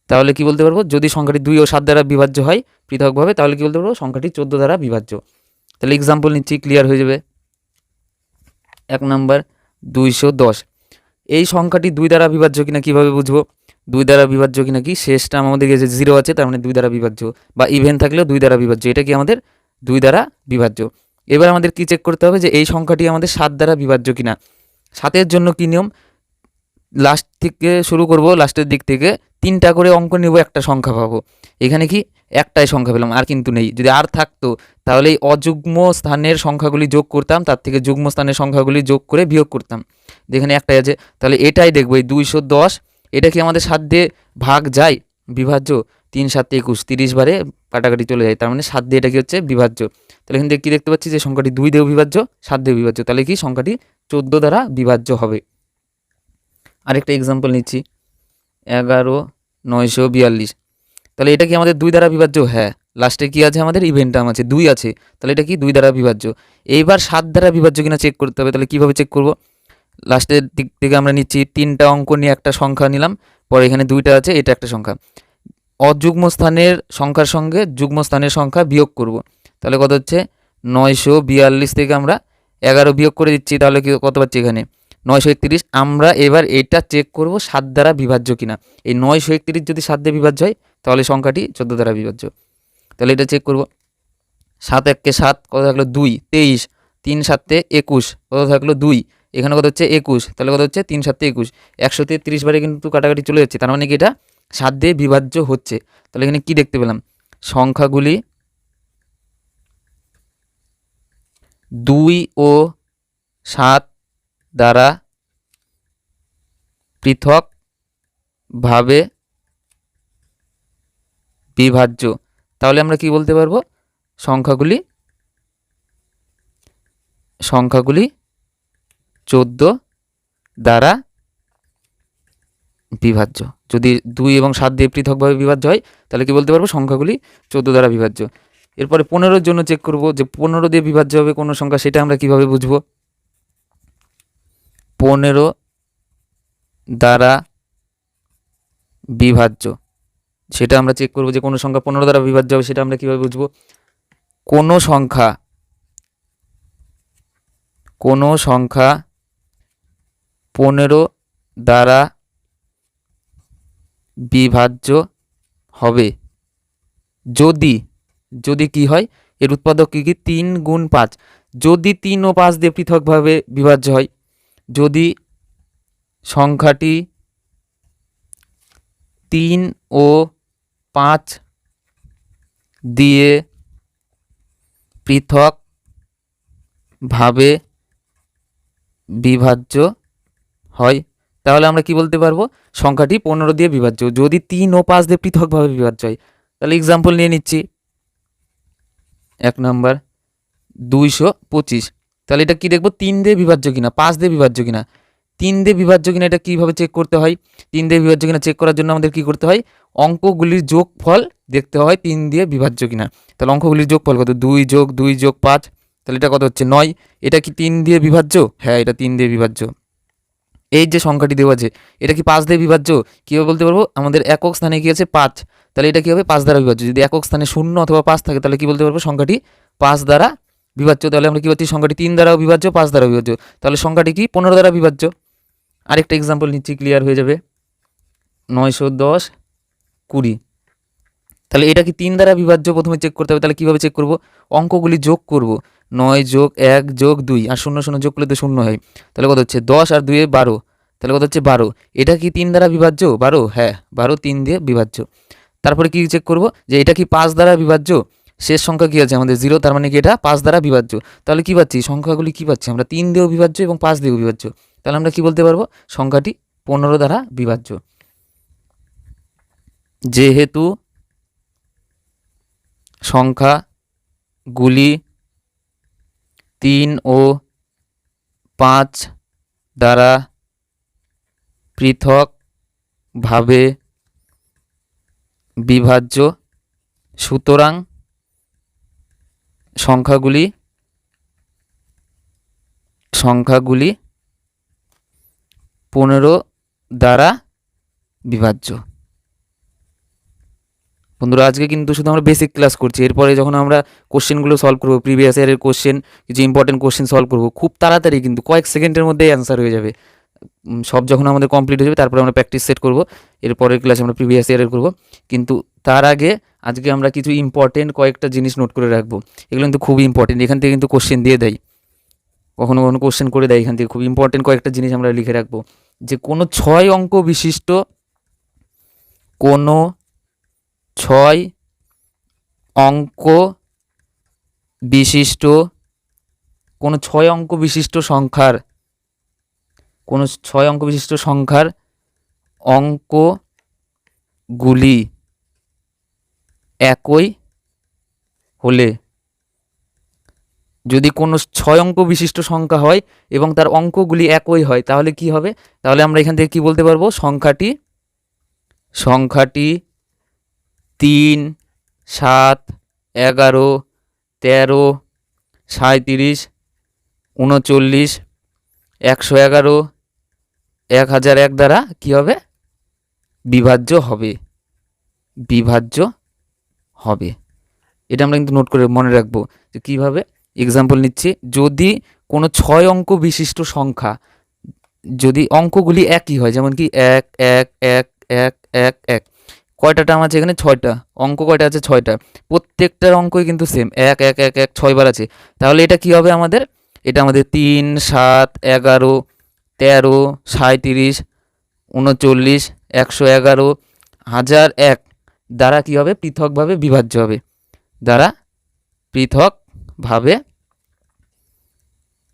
তাহলে কি বলতে পারবো, যদি সংখ্যাটি 2 ও 7 দ্বারা বিভাজ্য হয় পৃথকভাবে, তাহলে কি বলতে পারবো সংখ্যাটি 14 দ্বারা বিভাজ্য। তাহলে এক্সাম্পল নিচ্ছি, ক্লিয়ার হয়ে যাবে। 1 নম্বর 210, এই সংখ্যাটি 2 দ্বারা বিভাজ্য কিনা কিভাবে বুঝবো, 2 দ্বারা বিভাজ্য কিনা কি, শেষটা আমাদের কাছে 0 আছে, তার মানে 2 দ্বারা বিভাজ্য, বা ইভেন থাকলেও 2 দ্বারা বিভাজ্য, এটা কি আমাদের 2 দ্বারা বিভাজ্য। এবার আমাদের কি চেক করতে হবে যে এই সংখ্যাটি আমাদের 7 দ্বারা বিভাজ্য কিনা। 7-এর জন্য কি নিয়ম, লাস্ট থেকে শুরু করব, লাস্টের দিক থেকে 3টা করে অঙ্ক নেব, একটা সংখ্যা পাবো। এখানে কি একটাই সংখ্যা পেলাম, আর কিন্তু নেই। যদি আর থাকতো তাহলে এই অযুগ্ম স্থানের সংখ্যাগুলি যোগ করতাম, তার থেকে যুগ্ম স্থানের সংখ্যাগুলি যোগ করে বিয়োগ করতাম। যেখানে একটাই আছে, তাহলে এটাই দেখবো, এই 210 এটা কি আমাদের 7 দিয়ে ভাগ যায়, বিভাজ্য। 3 7 21, 30 বারে কাটাকাটি চলে যায়, তার মানে 7 দিয়ে এটা কি হচ্ছে বিভাজ্য। তাহলে এখান থেকে কী দেখতে পাচ্ছি যে সংখ্যাটি 2 দিয়েও বিভাজ্য, 7 দিয়েও বিভাজ্য, তাহলে কি সংখ্যাটি 14 দ্বারা বিভাজ্য হবে। আরেকটা এক্সাম্পল নিচ্ছি, 11,942। তাহলে এটা কি আমাদের 2 দ্বারা বিভাজ্য? হ্যাঁ, লাস্টে কি আছে আমাদের ইভেন্টাম আছে, 2 আছে, তাহলে এটা কি 2 দ্বারা বিভাজ্য। এইবার 7 দ্বারা বিভাজ্য কিনা চেক করতে হবে। তাহলে কীভাবে চেক করব? লাস্টের দিক থেকে আমরা নিচ্ছি 3টা অঙ্ক নিয়ে একটা সংখ্যা নিলাম, পরে এখানে 2টা আছে, এটা একটা সংখ্যা। অযুগ্ম স্থানের সংখ্যার সঙ্গে যুগ্ম স্থানের সংখ্যা বিয়োগ করব। তাহলে কত হচ্ছে 942 থেকে আমরা 11 বিয়োগ করে দিচ্ছি, তাহলে কি কত পাচ্ছি এখানে 931। আমরা এবার এটা চেক করব 7 দ্বারা বিভাজ্য কিনা। এই 931 যদি 7 দিয়ে বিভাজ্য হয় তাহলে সংখ্যাটি 14 দ্বারা বিভাজ্য। তাহলে এটা চেক করব। 7 1 7 কত থাকলো 2, 23, 3 7 21 কত থাকলো 2, এখানে কত হচ্ছে 21, তাহলে কত হচ্ছে 3 7 21, 133 বারে কিন্তু কাটাকাটি চলে যাচ্ছে, তার মানে কি এটা 7 দিয়ে বিভাজ্য হচ্ছে। তাহলে এখানে কি দেখতে পেলাম, সংখ্যাগুলি 2 ও 7 দ্বারা পৃথকভাবে বিভাজ্য। তাহলে আমরা কি বলতে পারবো, সংখ্যাগুলি 14 দ্বারা বিভাজ্য। যদি 2 এবং 7 দিয়ে পৃথকভাবে বিভাজ্য হয় তাহলে কি বলতে পারবো, সংখ্যাগুলি 14 দ্বারা বিভাজ্য। এরপরে 15-র জন্য চেক করব যে 15 দিয়ে বিভাজ্য হবে কোনো সংখ্যা, সেটা আমরা কিভাবে বুঝবো। 15 দ্বারা বিভাজ্য সেটা আমরা চেক করব যে কোনো সংখ্যা 15 দ্বারা বিভাজ্য হবে, সেটা আমরা কিভাবে বুঝবো। কোনো সংখ্যা 15 দ্বারা বিভাজ্য হবে যদি কি হয়, এর উৎপাদক কি 3 গুণ 5। যদি 3 ও 5 দিয়ে পৃথকভাবে বিভাজ্য হয়, যদি সংখ্যাটি 3 ও 5 দিয়ে পৃথকভাবে বিভাজ্য হয়, তাহলে আমরা কি বলতে পারবো, সংখ্যাটি 15 দিয়ে বিভাজ্য। যদি 3 ও 5 দিয়ে পৃথকভাবে বিভাজ্য হয়, তাহলে এক্সাম্পল নিয়ে নিচ্ছি। 1 নম্বর 225, তাহলে এটা কি দেখবো, 3 দিয়ে বিভাজ্য কিনা, 5 দিয়ে বিভাজ্য কিনা। 3 দিয়ে বিভাজ্য কিনা এটা কীভাবে চেক করতে হয়, 3 দিয়ে বিভাজ্য কিনা চেক করার জন্য আমাদের কি করতে হয়, অঙ্কগুলির যোগফল দেখতে হয় 3 দিয়ে বিভাজ্য কিনা। তাহলে অঙ্কগুলির যোগফল কত, 2 + 2 + 5, তাহলে এটা কত হচ্ছে 9। এটা কি 3 দিয়ে বিভাজ্য? হ্যাঁ, এটা 3 দিয়ে বিভাজ্য। এই যে সংখ্যাটি দেওয়া আছে এটা কি 5 দিয়ে বিভাজ্য? কীভাবে বলতে পারবো, আমাদের একক স্থানে কি আছে 5, তাহলে এটা কী হবে 5 দ্বারা বিভাজ্য। যদি একক স্থানে 0 অথবা 5 থাকে তাহলে কি বলতে পারবো, সংখ্যাটি 5 দ্বারা বিভাজ্য। তাহলে আমরা কী পাচ্ছি, সংখ্যাটি 3 দ্বারাও বিভাজ্য, 5 দ্বারাও বিভাজ্য, তাহলে সংখ্যাটি কি 15 দ্বারা বিভাজ্য। আরেকটা এক্সাম্পল নিচ্ছি, ক্লিয়ার হয়ে যাবে। 910 20, তাহলে এটা কি 3 দ্বারা বিভাজ্য, প্রথমে চেক করতে হবে। তাহলে কীভাবে চেক করব, অঙ্কগুলি যোগ করব, 9 + 1 + 2 আর 0 0 যোগ করলে তো 0 হয়, তাহলে কত হচ্ছে 10 আর 2 12, তাহলে কত হচ্ছে 12। এটা কি 3 দ্বারা বিভাজ্য 12? হ্যাঁ, 12 3 দিয়ে বিভাজ্য। তারপরে কি চেক করব যে এটা কি 5 দ্বারা বিভাজ্য, শেষ সংখ্যা কি আছে আমাদের 0, তার মানে কি এটা 5 দ্বারা বিভাজ্য। তাহলে কি পাচ্ছি, সংখ্যাগুলি কি পাচ্ছি আমরা, 3 দিয়েও বিভাজ্য এবং 5 দিয়েও বিভাজ্য। তাহলে আমরা কি বলতে পারবো, সংখ্যাটি 15 দ্বারা বিভাজ্য। যেহেতু সংখ্যাগুলি 3 ও 5 দ্বারা পৃথকভাবে বিভাজ্য, সুতরাং সংখ্যাগুলি 15 দ্বারা বিভাজ্য। বন্ধুরা, আজকে কিন্তু শুধু আমরা বেসিক ক্লাস করছি, এরপরে যখন আমরা কোশ্চেনগুলো সলভ করবো, প্রিভিয়াস ইয়ারের কোশ্চেন, কিছু ইম্পর্টেন্ট কোশ্চেন সলভ করবো, খুব তাড়াতাড়ি কিন্তু কয়েক সেকেন্ডের মধ্যেই অ্যান্সার হয়ে যাবে। সব যখন আমাদের কমপ্লিট হয়ে যাবে তারপরে আমরা প্র্যাকটিস সেট করবো, এরপরের ক্লাসে আমরা প্রিভিয়াস ইয়ারের করবো। কিন্তু তার আগে আজকে আমরা কিছু ইম্পর্টেন্ট কয়েকটা জিনিস নোট করে রাখবো, এগুলো কিন্তু খুবই ইম্পর্টেন্ট। এখান থেকে কিন্তু কোশ্চেন দিয়ে দেয়, কখনো কখনো কোশ্চেন করে দেয়, এখান থেকে খুব ইম্পর্টেন্ট কয়েকটা জিনিস আমরা লিখে রাখবো। যে কোনো 6 অঙ্ক বিশিষ্ট কোনো 6 অঙ্ক বিশিষ্ট কোনো 6 অঙ্ক বিশিষ্ট সংখ্যার কোনো 6 অঙ্ক বিশিষ্ট সংখ্যার অঙ্কগুলি একই হলে, যদি কোনো 6 অঙ্ক বিশিষ্ট সংখ্যা হয় এবং তার অঙ্কগুলি একই হয় তাহলে কি হবে? তাহলে আমরা এখান থেকে কি বলতে পারবো? সংখ্যাটি 3, 7, 11, 13, 37, 39, 111, 1001 দ্বারা কি হবে? বিভাজ্য হবে। এটা আমরা কিন্তু নোট করে মনে রাখবো যে কীভাবে। এক্সাম্পল নিচ্ছি, যদি কোনো 6 অঙ্ক বিশিষ্ট সংখ্যা, যদি অঙ্কগুলি একই হয়, যেমন কি 1 1 1 1 1 1, কয়টা টার্ম আছে এখানে? 6টা। অঙ্ক কয়টা আছে? 6টা। প্রত্যেকটার অঙ্কই কিন্তু সেম, 1 1 1 1 6 বার আছে। তাহলে এটা কি হবে আমাদের? এটা আমাদের 3, 7, 11, 13, 37, 39, 111, 1001 দ্বারা কি হবে? পৃথকভাবে বিভাজ্য হবে। দ্বারা পৃথকভাবে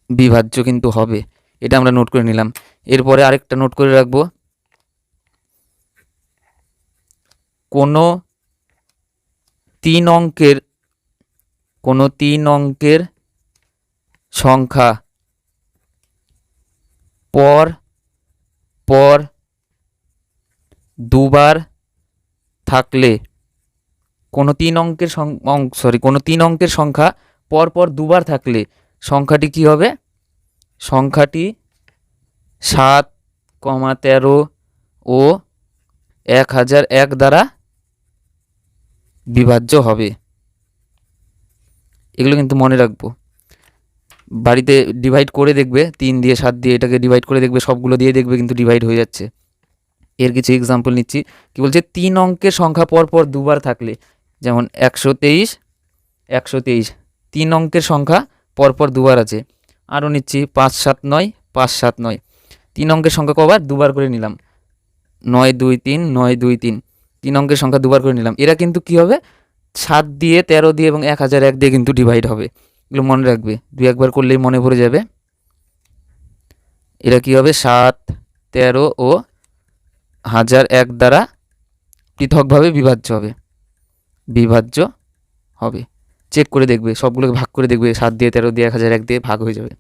বিভাজ্য কিন্তু হবে। এটা আমরা নোট করে নিলাম। এরপরে আরেকটা নোট করে রাখবো, কোনো 3 অঙ্কের সংখ্যা পর পর দুবার থাকলে, কোনো 3 অঙ্কের সংখ্যা পর পর দুবার থাকলে সংখ্যাটি কি হবে? সংখ্যাটি 7, 13 ও 1001 দ্বারা বিভাজ্য হবে। এগুলো কিন্তু মনে রাখবো। বাড়িতে ডিভাইড করে দেখবে, 3 দিয়ে 7 দিয়ে এটাকে ডিভাইড করে দেখবে, সবগুলো দিয়ে দেখবে কিন্তু ডিভাইড হয়ে যাচ্ছে। এর কিছু এক্সাম্পল নিচ্ছি। কি বলছে? 3 অঙ্কের সংখ্যা পরপর দুবার থাকলে, যেমন 123, 3 অঙ্কের সংখ্যা পরপর দুবার আছে। আরও নিচ্ছি 5 7 9, 5 7 9, 3 অঙ্কের সংখ্যা কবার? দুবার করে নিলাম। 9 2 3, 9 2 3, 3 অঙ্কের সংখ্যা দুবার করে নিলাম। এরা কিন্তু কি হবে? 7 দিয়ে, 13 দিয়ে এবং 1001 দিয়ে কিন্তু ডিভাইড হবে। এগুলো মনে রাখবে, 2-1 বার করলেই মনে পড়ে যাবে। এরা কি হবে? 7, 13 ও 1001 দ্বারা পৃথকভাবে বিভাজ্য হবে। চেক করে দেখবে, সবগুলোকে ভাগ করে দেখবে, 7 দিয়ে, 13 দিয়ে, 1001 দিয়ে ভাগ হয়ে যাবে।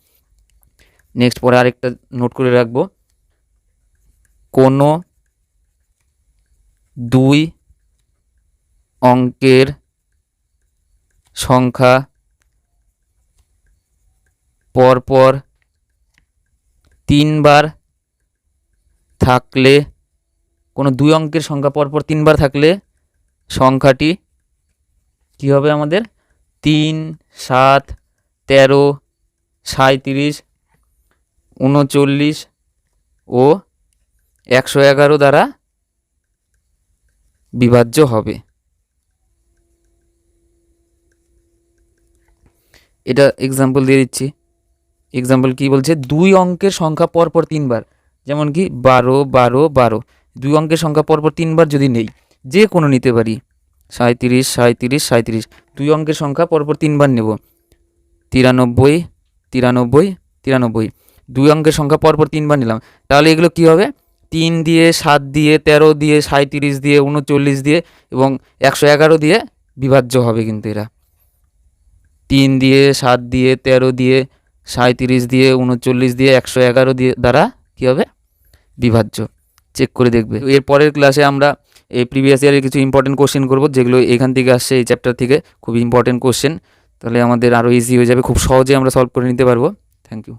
নেক্সট, পরে আরেকটা নোট করে রাখবো, কোনো 2 অঙ্কের সংখ্যা পরপর 3 বার থাকলে, কোনো 2 অঙ্কের সংখ্যা পরপর 3 বার থাকলে সংখ্যাটি কি হবে আমাদের? 3, 7, 13, 37, 39 ও 111 দ্বারা বিভাজ্য হবে। এটা এক্সাম্পল দিয়ে দিচ্ছি। এক্সাম্পল কি বলছে? 2 অঙ্কের সংখ্যা পরপর 3 বার, যেমন কি 12 12 12, 2 অঙ্কের সংখ্যা পরপর 3 বার যদি নেই, যে কোনো নিতে পারি, 37 37 37, 2 অঙ্কের সংখ্যা পরপর 3 বার নেব, 93 93 93, 2 অঙ্কের সংখ্যা পরপর 3 বার নিলাম। তাহলে এগুলো কি হবে? 3 দিয়ে, 7 দিয়ে, 13 দিয়ে, 37 দিয়ে, 39 দিয়ে এবং 111 দিয়ে বিভাজ্য হবে কিন্তু এরা। 3 দিয়ে, 7 দিয়ে, 13 দিয়ে, 37 দিয়ে, 39 দিয়ে, 111 দিয়ে দ্বারা কী হবে? বিভাজ্য। চেক করে দেখবে। এর পরের ক্লাসে আমরা এই প্রিভিয়াস ইয়ারের কিছু ইম্পর্টেন্ট কোশ্চেন করব, যেগুলো এখান থেকে আসছে, এই চ্যাপ্টার থেকে খুব ইম্পর্টেন্ট কোশ্চেন। তাহলে আমাদের আরও ইজি হয়ে যাবে, খুব সহজে আমরা সলভ করে নিতে পারবো। Thank you.